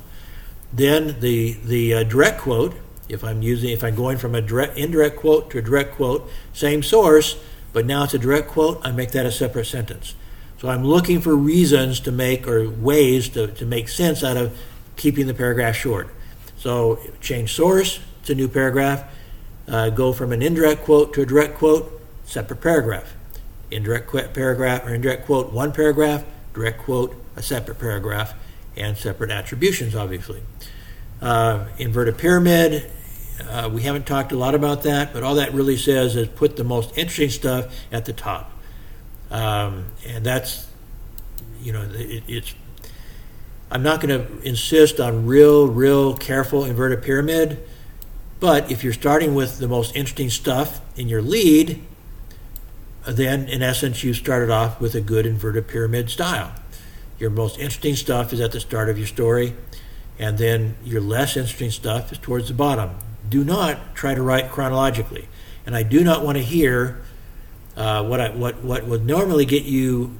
Then the direct quote, if I'm going from a indirect quote to a direct quote, same source, but now it's a direct quote, I make that a separate sentence. So I'm looking for reasons to make, or ways to make sense out of keeping the paragraph short. So change source to a new paragraph, go from an indirect quote to a direct quote, separate paragraph. Indirect paragraph or indirect quote, one paragraph, direct quote, a separate paragraph, and separate attributions, obviously. Inverted pyramid, we haven't talked a lot about that, but all that really says is put the most interesting stuff at the top. And that's, I'm not going to insist on real careful inverted pyramid, but if you're starting with the most interesting stuff in your lead, then in essence you started off with a good inverted pyramid style. Your most interesting stuff is at the start of your story, and then your less interesting stuff is towards the bottom. Do not try to write chronologically, and I do not want to hear what would normally get you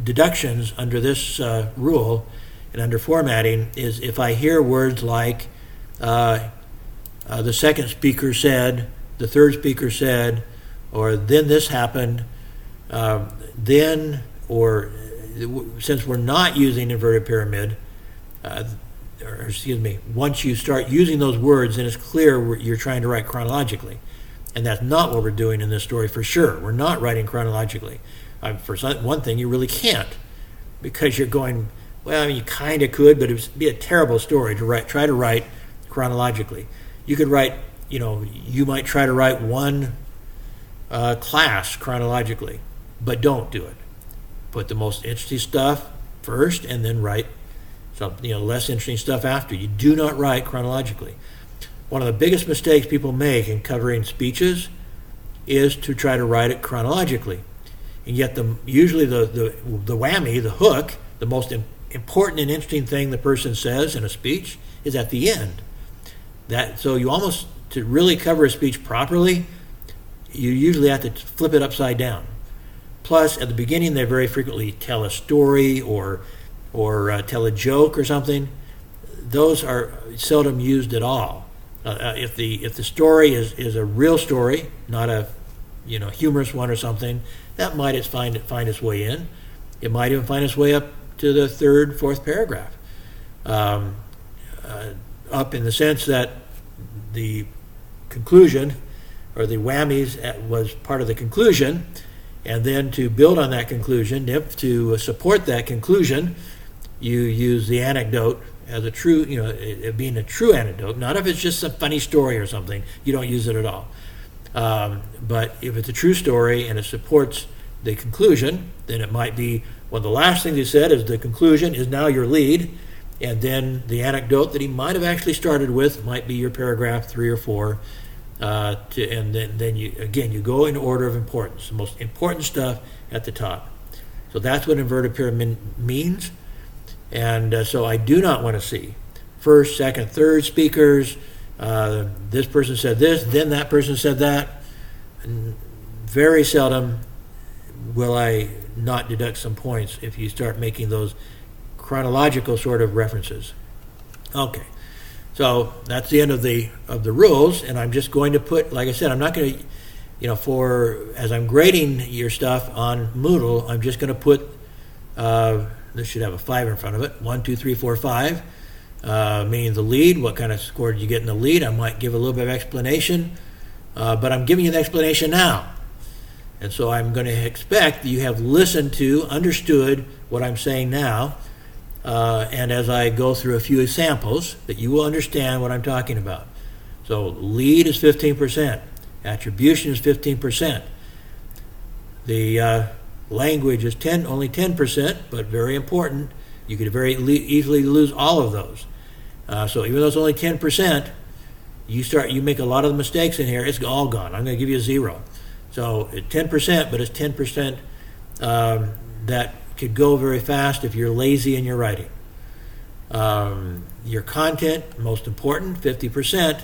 deductions under this rule and under formatting is if I hear words like the second speaker said, the third speaker said, or then this happened, since we're not using inverted pyramid, once you start using those words, then it's clear you're trying to write chronologically. And that's not what we're doing in this story for sure. We're not writing chronologically. For one thing, you really can't, because you're going, you kind of could, but it would be a terrible story to try to write chronologically. You could write, you might try to write one class chronologically, but don't do it. Put the most interesting stuff first, and then write some, less interesting stuff after. You do not write chronologically. One of the biggest mistakes people make in covering speeches is to try to write it chronologically. And yet usually the whammy, the hook, the most important and interesting thing the person says in a speech is at the end. So you almost, to really cover a speech properly, you usually have to flip it upside down. Plus, at the beginning, they very frequently tell a story or tell a joke or something. Those are seldom used at all. If the story is a real story, not a humorous one or something, that might find its way in. It might even find its way up to the third, fourth paragraph. Up in the sense that the conclusion or the whammies was part of the conclusion, and then to build on that conclusion, to support that conclusion, you use the anecdote as a true, it being a true anecdote. Not if it's just a funny story or something, you don't use it at all. But if it's a true story and it supports the conclusion, then it might be one of the last things you said is the conclusion is now your lead, and then the anecdote that he might have actually started with might be your paragraph 3 or 4, and then you go in order of importance, the most important stuff at the top. So that's what inverted pyramid means, and so I do not want to see first, second, third speakers. This person said this, then that person said that. And very seldom will I not deduct some points if you start making those chronological sort of references. Okay, so that's the end of the rules, and I'm just going to put, like I said, I'm not going to, as I'm grading your stuff on Moodle, I'm just going to put, this should have a 5 in front of it, 1, 2, 3, 4, 5. Meaning the lead, what kind of score did you get in the lead? I might give a little bit of explanation, but I'm giving you the explanation now. And so I'm going to expect that you have listened to, understood what I'm saying now, and as I go through a few examples, that you will understand what I'm talking about. So lead is 15%, attribution is 15%, the language is only 10%, but very important. You could very easily lose all of those. So even though it's only 10%, you make a lot of the mistakes in here, it's all gone. I'm going to give you a 0. So it's 10%, but it's 10% that could go very fast if you're lazy in your writing. Your content, most important, 50%,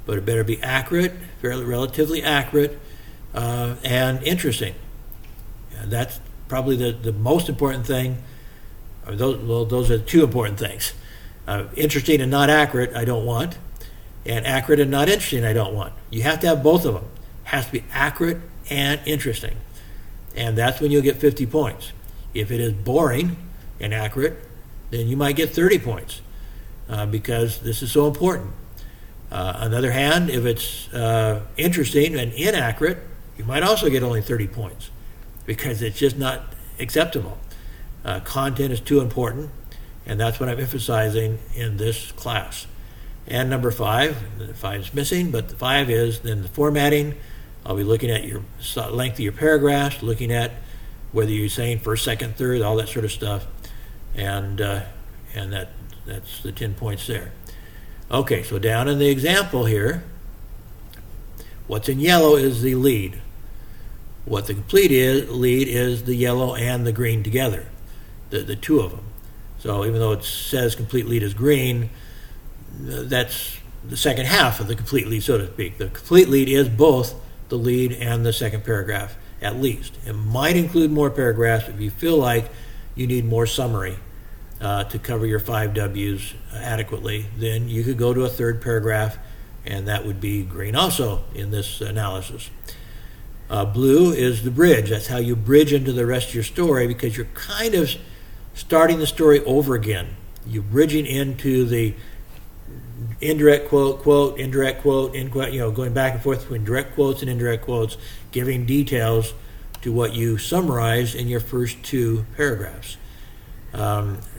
but it better be accurate, fairly relatively accurate, and interesting. And that's probably the most important thing. Those are the two important things. Interesting and not accurate, I don't want. And accurate and not interesting, I don't want. You have to have both of them. It has to be accurate and interesting. And that's when you'll get 50 points. If it is boring and accurate, then you might get 30 points because this is so important. On the other hand, if it's interesting and inaccurate, you might also get only 30 points because it's just not acceptable. Content is too important, and that's what I'm emphasizing in this class. And number 5, the 5 is missing, but the 5 is then the formatting. I'll be looking at your length of your paragraphs, looking at whether you're saying first, second, third, all that sort of stuff, and that's the 10 points there. Okay, so down in the example here, what's in yellow is the lead. What the complete lead is the yellow and the green together. The two of them. So even though it says complete lead is green, that's the second half of the complete lead, so to speak. The complete lead is both the lead and the second paragraph, at least. It might include more paragraphs if you feel like you need more summary to cover your 5 W's adequately. Then you could go to a third paragraph, and that would be green also in this analysis. Blue is the bridge. That's how you bridge into the rest of your story because you're kind of starting the story over again. You're bridging into the indirect quote, indirect quote, going back and forth between direct quotes and indirect quotes, giving details to what you summarize in your first 2 paragraphs.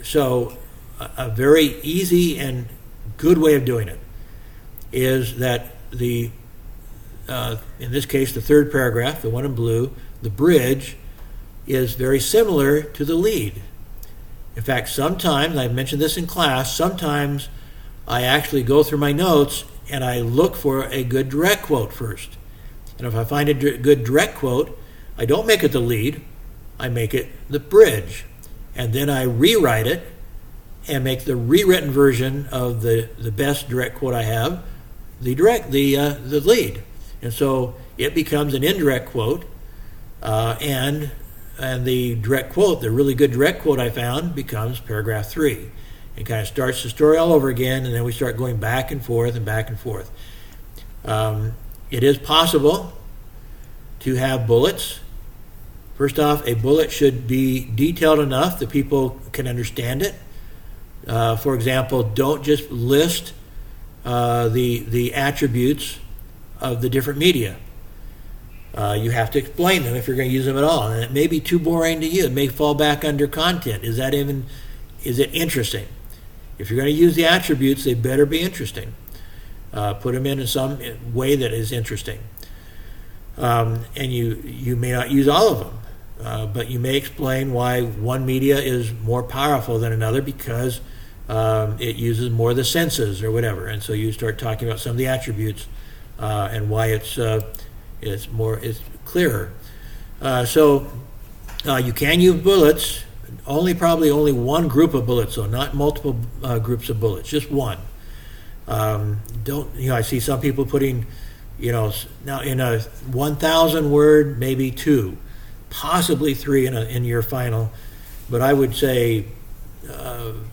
So a very easy and good way of doing it is that in this case, the third paragraph, the one in blue, the bridge, is very similar to the lead. In fact, sometimes, I've mentioned this in class, sometimes I actually go through my notes and I look for a good direct quote first. And if I find a good direct quote, I don't make it the lead, I make it the bridge. And then I rewrite it and make the rewritten version of the best direct quote I have, the lead. And so it becomes an indirect quote, and the direct quote, the really good direct quote I found, becomes paragraph 3. It kind of starts the story all over again, and then we start going back and forth and back and forth. It is possible to have bullets. First off, a bullet should be detailed enough that people can understand it. For example, don't just list the attributes of the different media. You have to explain them if you're going to use them at all. And it may be too boring to you. It may fall back under content. Is it interesting? If you're going to use the attributes, they better be interesting. Put them in some way that is interesting. And you may not use all of them, but you may explain why one media is more powerful than another because it uses more of the senses or whatever, and so you start talking about some of the attributes and why it's clearer. So you can use bullets, probably only one group of bullets, so not multiple groups of bullets, just one. I see some people putting, now in a 1,000 word, maybe two, possibly three in your final, but I would say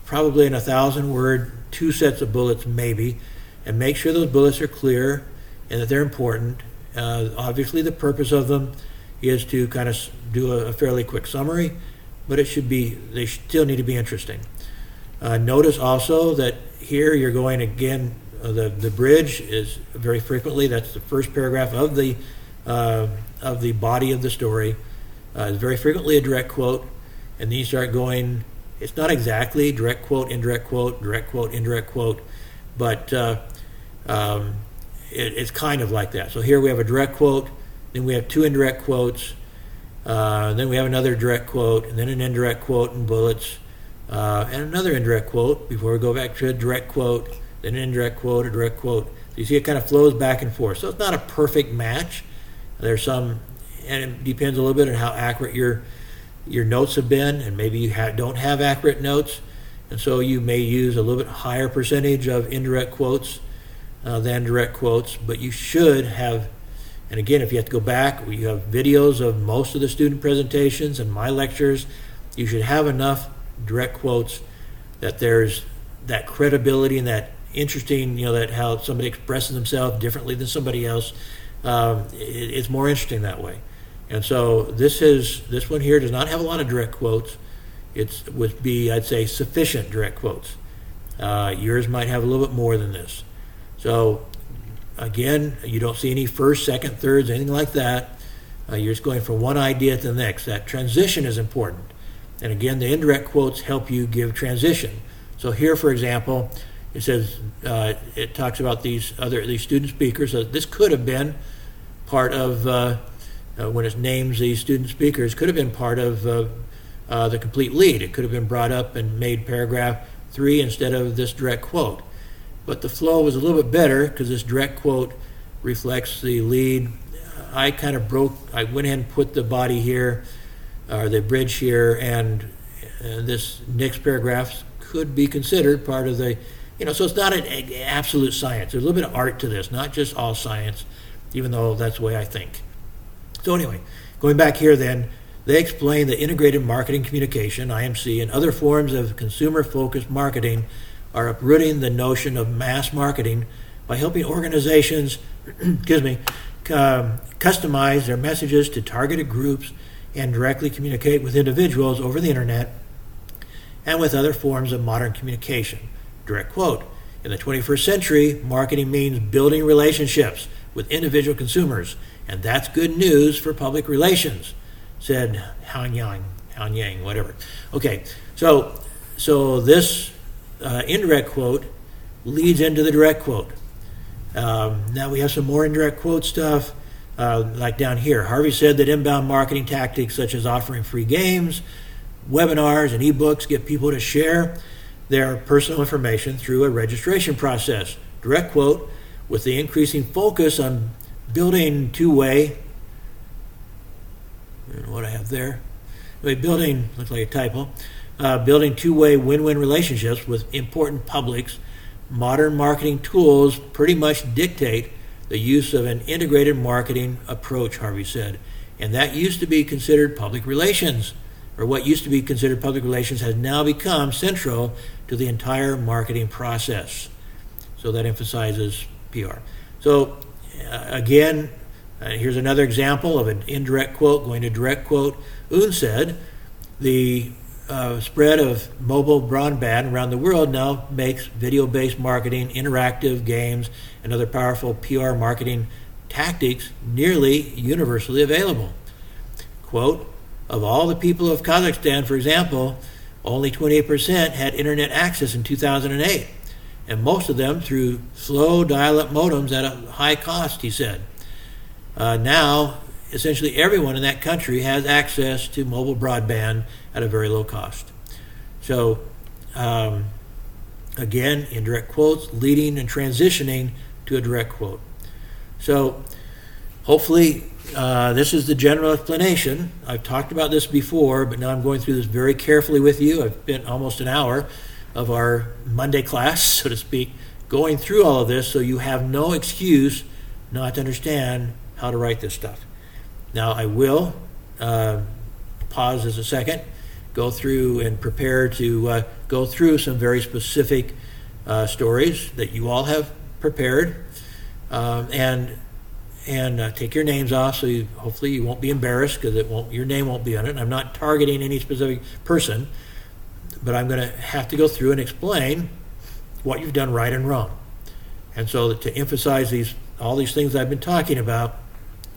probably in 1,000 word, two sets of bullets maybe, and make sure those bullets are clear and that they're important. Obviously, the purpose of them is to kind of do a fairly quick summary, but they still need to be interesting. Notice also that here you're going again, the bridge is very frequently, that's the first paragraph of the body of the story, is very frequently a direct quote, and then you start going, it's not exactly direct quote, indirect quote, direct quote, indirect quote, but it's kind of like that. So here we have a direct quote, then we have two indirect quotes, then we have another direct quote, and then an indirect quote in bullets, and another indirect quote before we go back to a direct quote, then an indirect quote, a direct quote. So you see it kind of flows back and forth. So it's not a perfect match. There's some, and it depends a little bit on how accurate your notes have been, and maybe you don't have accurate notes, and so you may use a little bit higher percentage of indirect quotes than direct quotes, but you should have, and again, if you have to go back, you have videos of most of the student presentations and my lectures, you should have enough direct quotes that there's that credibility and that interesting, that how somebody expresses themselves differently than somebody else. It's more interesting that way. And so this one here does not have a lot of direct quotes. It would be, I'd say, sufficient direct quotes. Yours might have a little bit more than this. So again, you don't see any first, second, thirds, anything like that. You're just going from one idea to the next. That transition is important. And again, the indirect quotes help you give transition. So here, for example, it says, it talks about these student speakers. So this could have been part of, when it names these student speakers, could have been part of the complete lead. It could have been brought up and made paragraph 3 instead of this direct quote. But the flow was a little bit better because this direct quote reflects the lead. I went ahead and put the body here, or the bridge here, and this next paragraph could be considered part of the, so it's not an absolute science. There's a little bit of art to this, not just all science, even though that's the way I think. So anyway, going back here then, they explain that integrated marketing communication, IMC, and other forms of consumer-focused marketing are uprooting the notion of mass marketing by helping organizations customize their messages to targeted groups and directly communicate with individuals over the internet and with other forms of modern communication. Direct quote, in the 21st century, marketing means building relationships with individual consumers, and that's good news for public relations, said Han Yang, whatever. Okay, so this indirect quote leads into the direct quote. Now we have some more indirect quote stuff, like down here. Harvey said that inbound marketing tactics such as offering free games, webinars, and ebooks get people to share their personal information through a registration process. Direct quote, with the increasing focus on building two-way, what I have there, building, looks like a typo, building two-way win-win relationships with important publics, modern marketing tools pretty much dictate the use of an integrated marketing approach, Harvey said. And that used to be considered public relations, or what used to be considered public relations has now become central to the entire marketing process. So that emphasizes PR. So again, here's another example of an indirect quote going to direct quote. Un said, the spread of mobile broadband around the world now makes video-based marketing, interactive games, and other powerful PR marketing tactics nearly universally available. Quote, of all the people of Kazakhstan, for example, only 28% had internet access in 2008, and most of them through slow dial-up modems at a high cost, he said. Now, essentially everyone in that country has access to mobile broadband at a very low cost. So Again, indirect quotes leading and transitioning to a direct quote. So hopefully this is the general explanation. I've talked about this before, but now I'm going through this very carefully with you. I've spent almost an hour of our Monday class, so to speak, going through all of this so you have no excuse not to understand how to write this stuff. Now I will pause as a second, go through and prepare to go through some very specific stories that you all have prepared, and take your names off so hopefully you won't be embarrassed because your name won't be on it. I'm not targeting any specific person, but I'm going to have to go through and explain what you've done right and wrong. And so to emphasize all these things I've been talking about,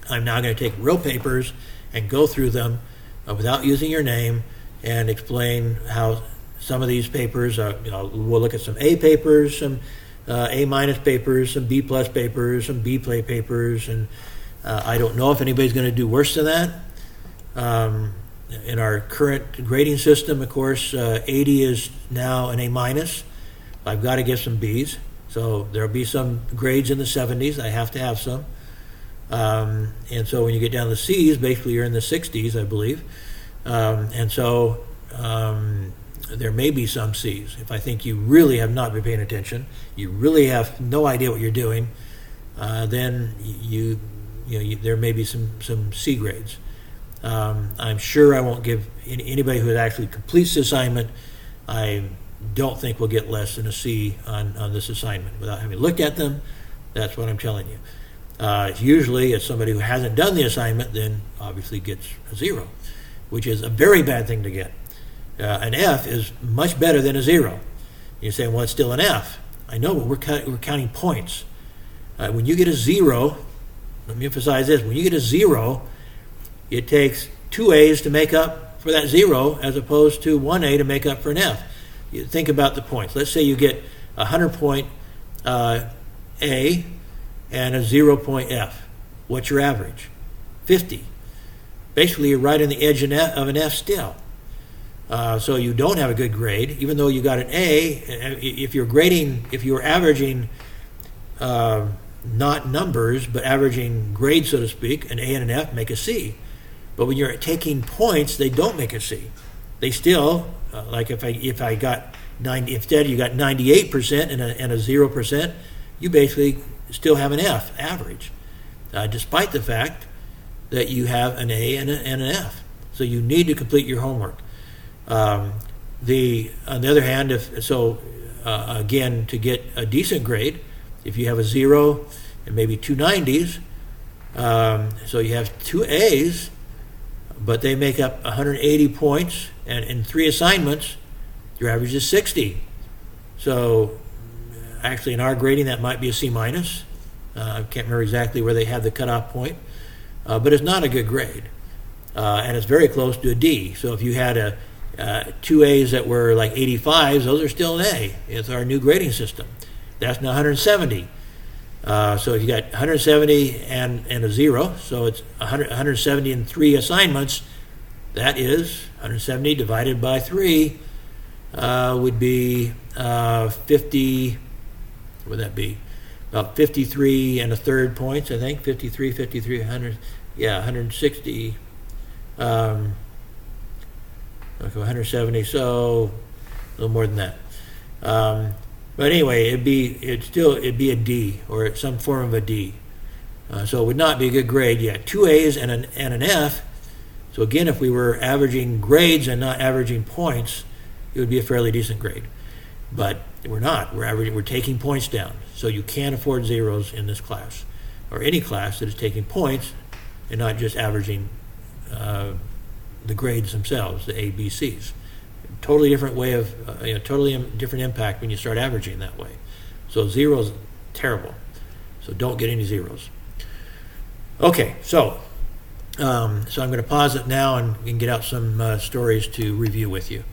I'm now going to take real papers and go through them without using your name and explain how some of these papers we'll look at some A papers, some A- papers, some B+ papers, some B papers, and I don't know if anybody's going to do worse than that. In our current grading system, of course, 80 is now an A-. I've got to get some Bs, so there'll be some grades in the 70s. I have to have some. And so when you get down to the C's, basically you're in the 60s, I believe. And so there may be some C's. If I think you really have not been paying attention, you really have no idea what you're doing, then there may be some C grades. I'm sure I won't give anybody who actually completes the assignment, I don't think will get less than a C on this assignment. Without having looked at them, that's what I'm telling you. Usually it's somebody who hasn't done the assignment, then obviously gets a 0, which is a very bad thing to get. An F is much better than a 0. You're saying, well, it's still an F. I know, but we're counting points. When you get a 0, let me emphasize this, when you get a 0, it takes 2 A's to make up for that 0 as opposed to 1 A to make up for an F. You think about the points. Let's say you get a 100-point A and a 0-point F. What's your average? 50. Basically, you're right on the edge of an F still. So you don't have a good grade, even though you got an A. If you're averaging not numbers, but averaging grades, so to speak, an A and an F make a C. But when you're taking points, they don't make a C. They still, like if I got 90, instead you got 98% and a 0%, you basically still have an F average, despite the fact that you have an A and an F. So you need to complete your homework. On the other hand, again, to get a decent grade, if you have a 0 and maybe 2 90s, so you have 2 A's, but they make up 180 points, and in 3 assignments, your average is 60. So actually in our grading, that might be a C-. I can't remember exactly where they have the cutoff point, but it's not a good grade, and it's very close to a D. So if you had 2 A's that were like 85s, those are still an A. It's our new grading system. That's now 170. So if you got 170 and a 0, so it's 170 in 3 assignments, that is 170 divided by 3 would be 50, what would that be? About 53 and a third points, I think. 53, 100, yeah, 160. Okay, 170, so a little more than that. But anyway, it'd be a D, or some form of a D. So it would not be a good grade. You had 2 A's and an F. So again, if we were averaging grades and not averaging points, it would be a fairly decent grade. But we're not. We're taking points down. So you can't afford zeros in this class, or any class that is taking points and not just averaging the grades themselves, the A, B, C's. Totally different way of, totally different impact when you start averaging that way. So zeros, terrible. So don't get any zeros. Okay, so I'm going to pause it now and get out some stories to review with you.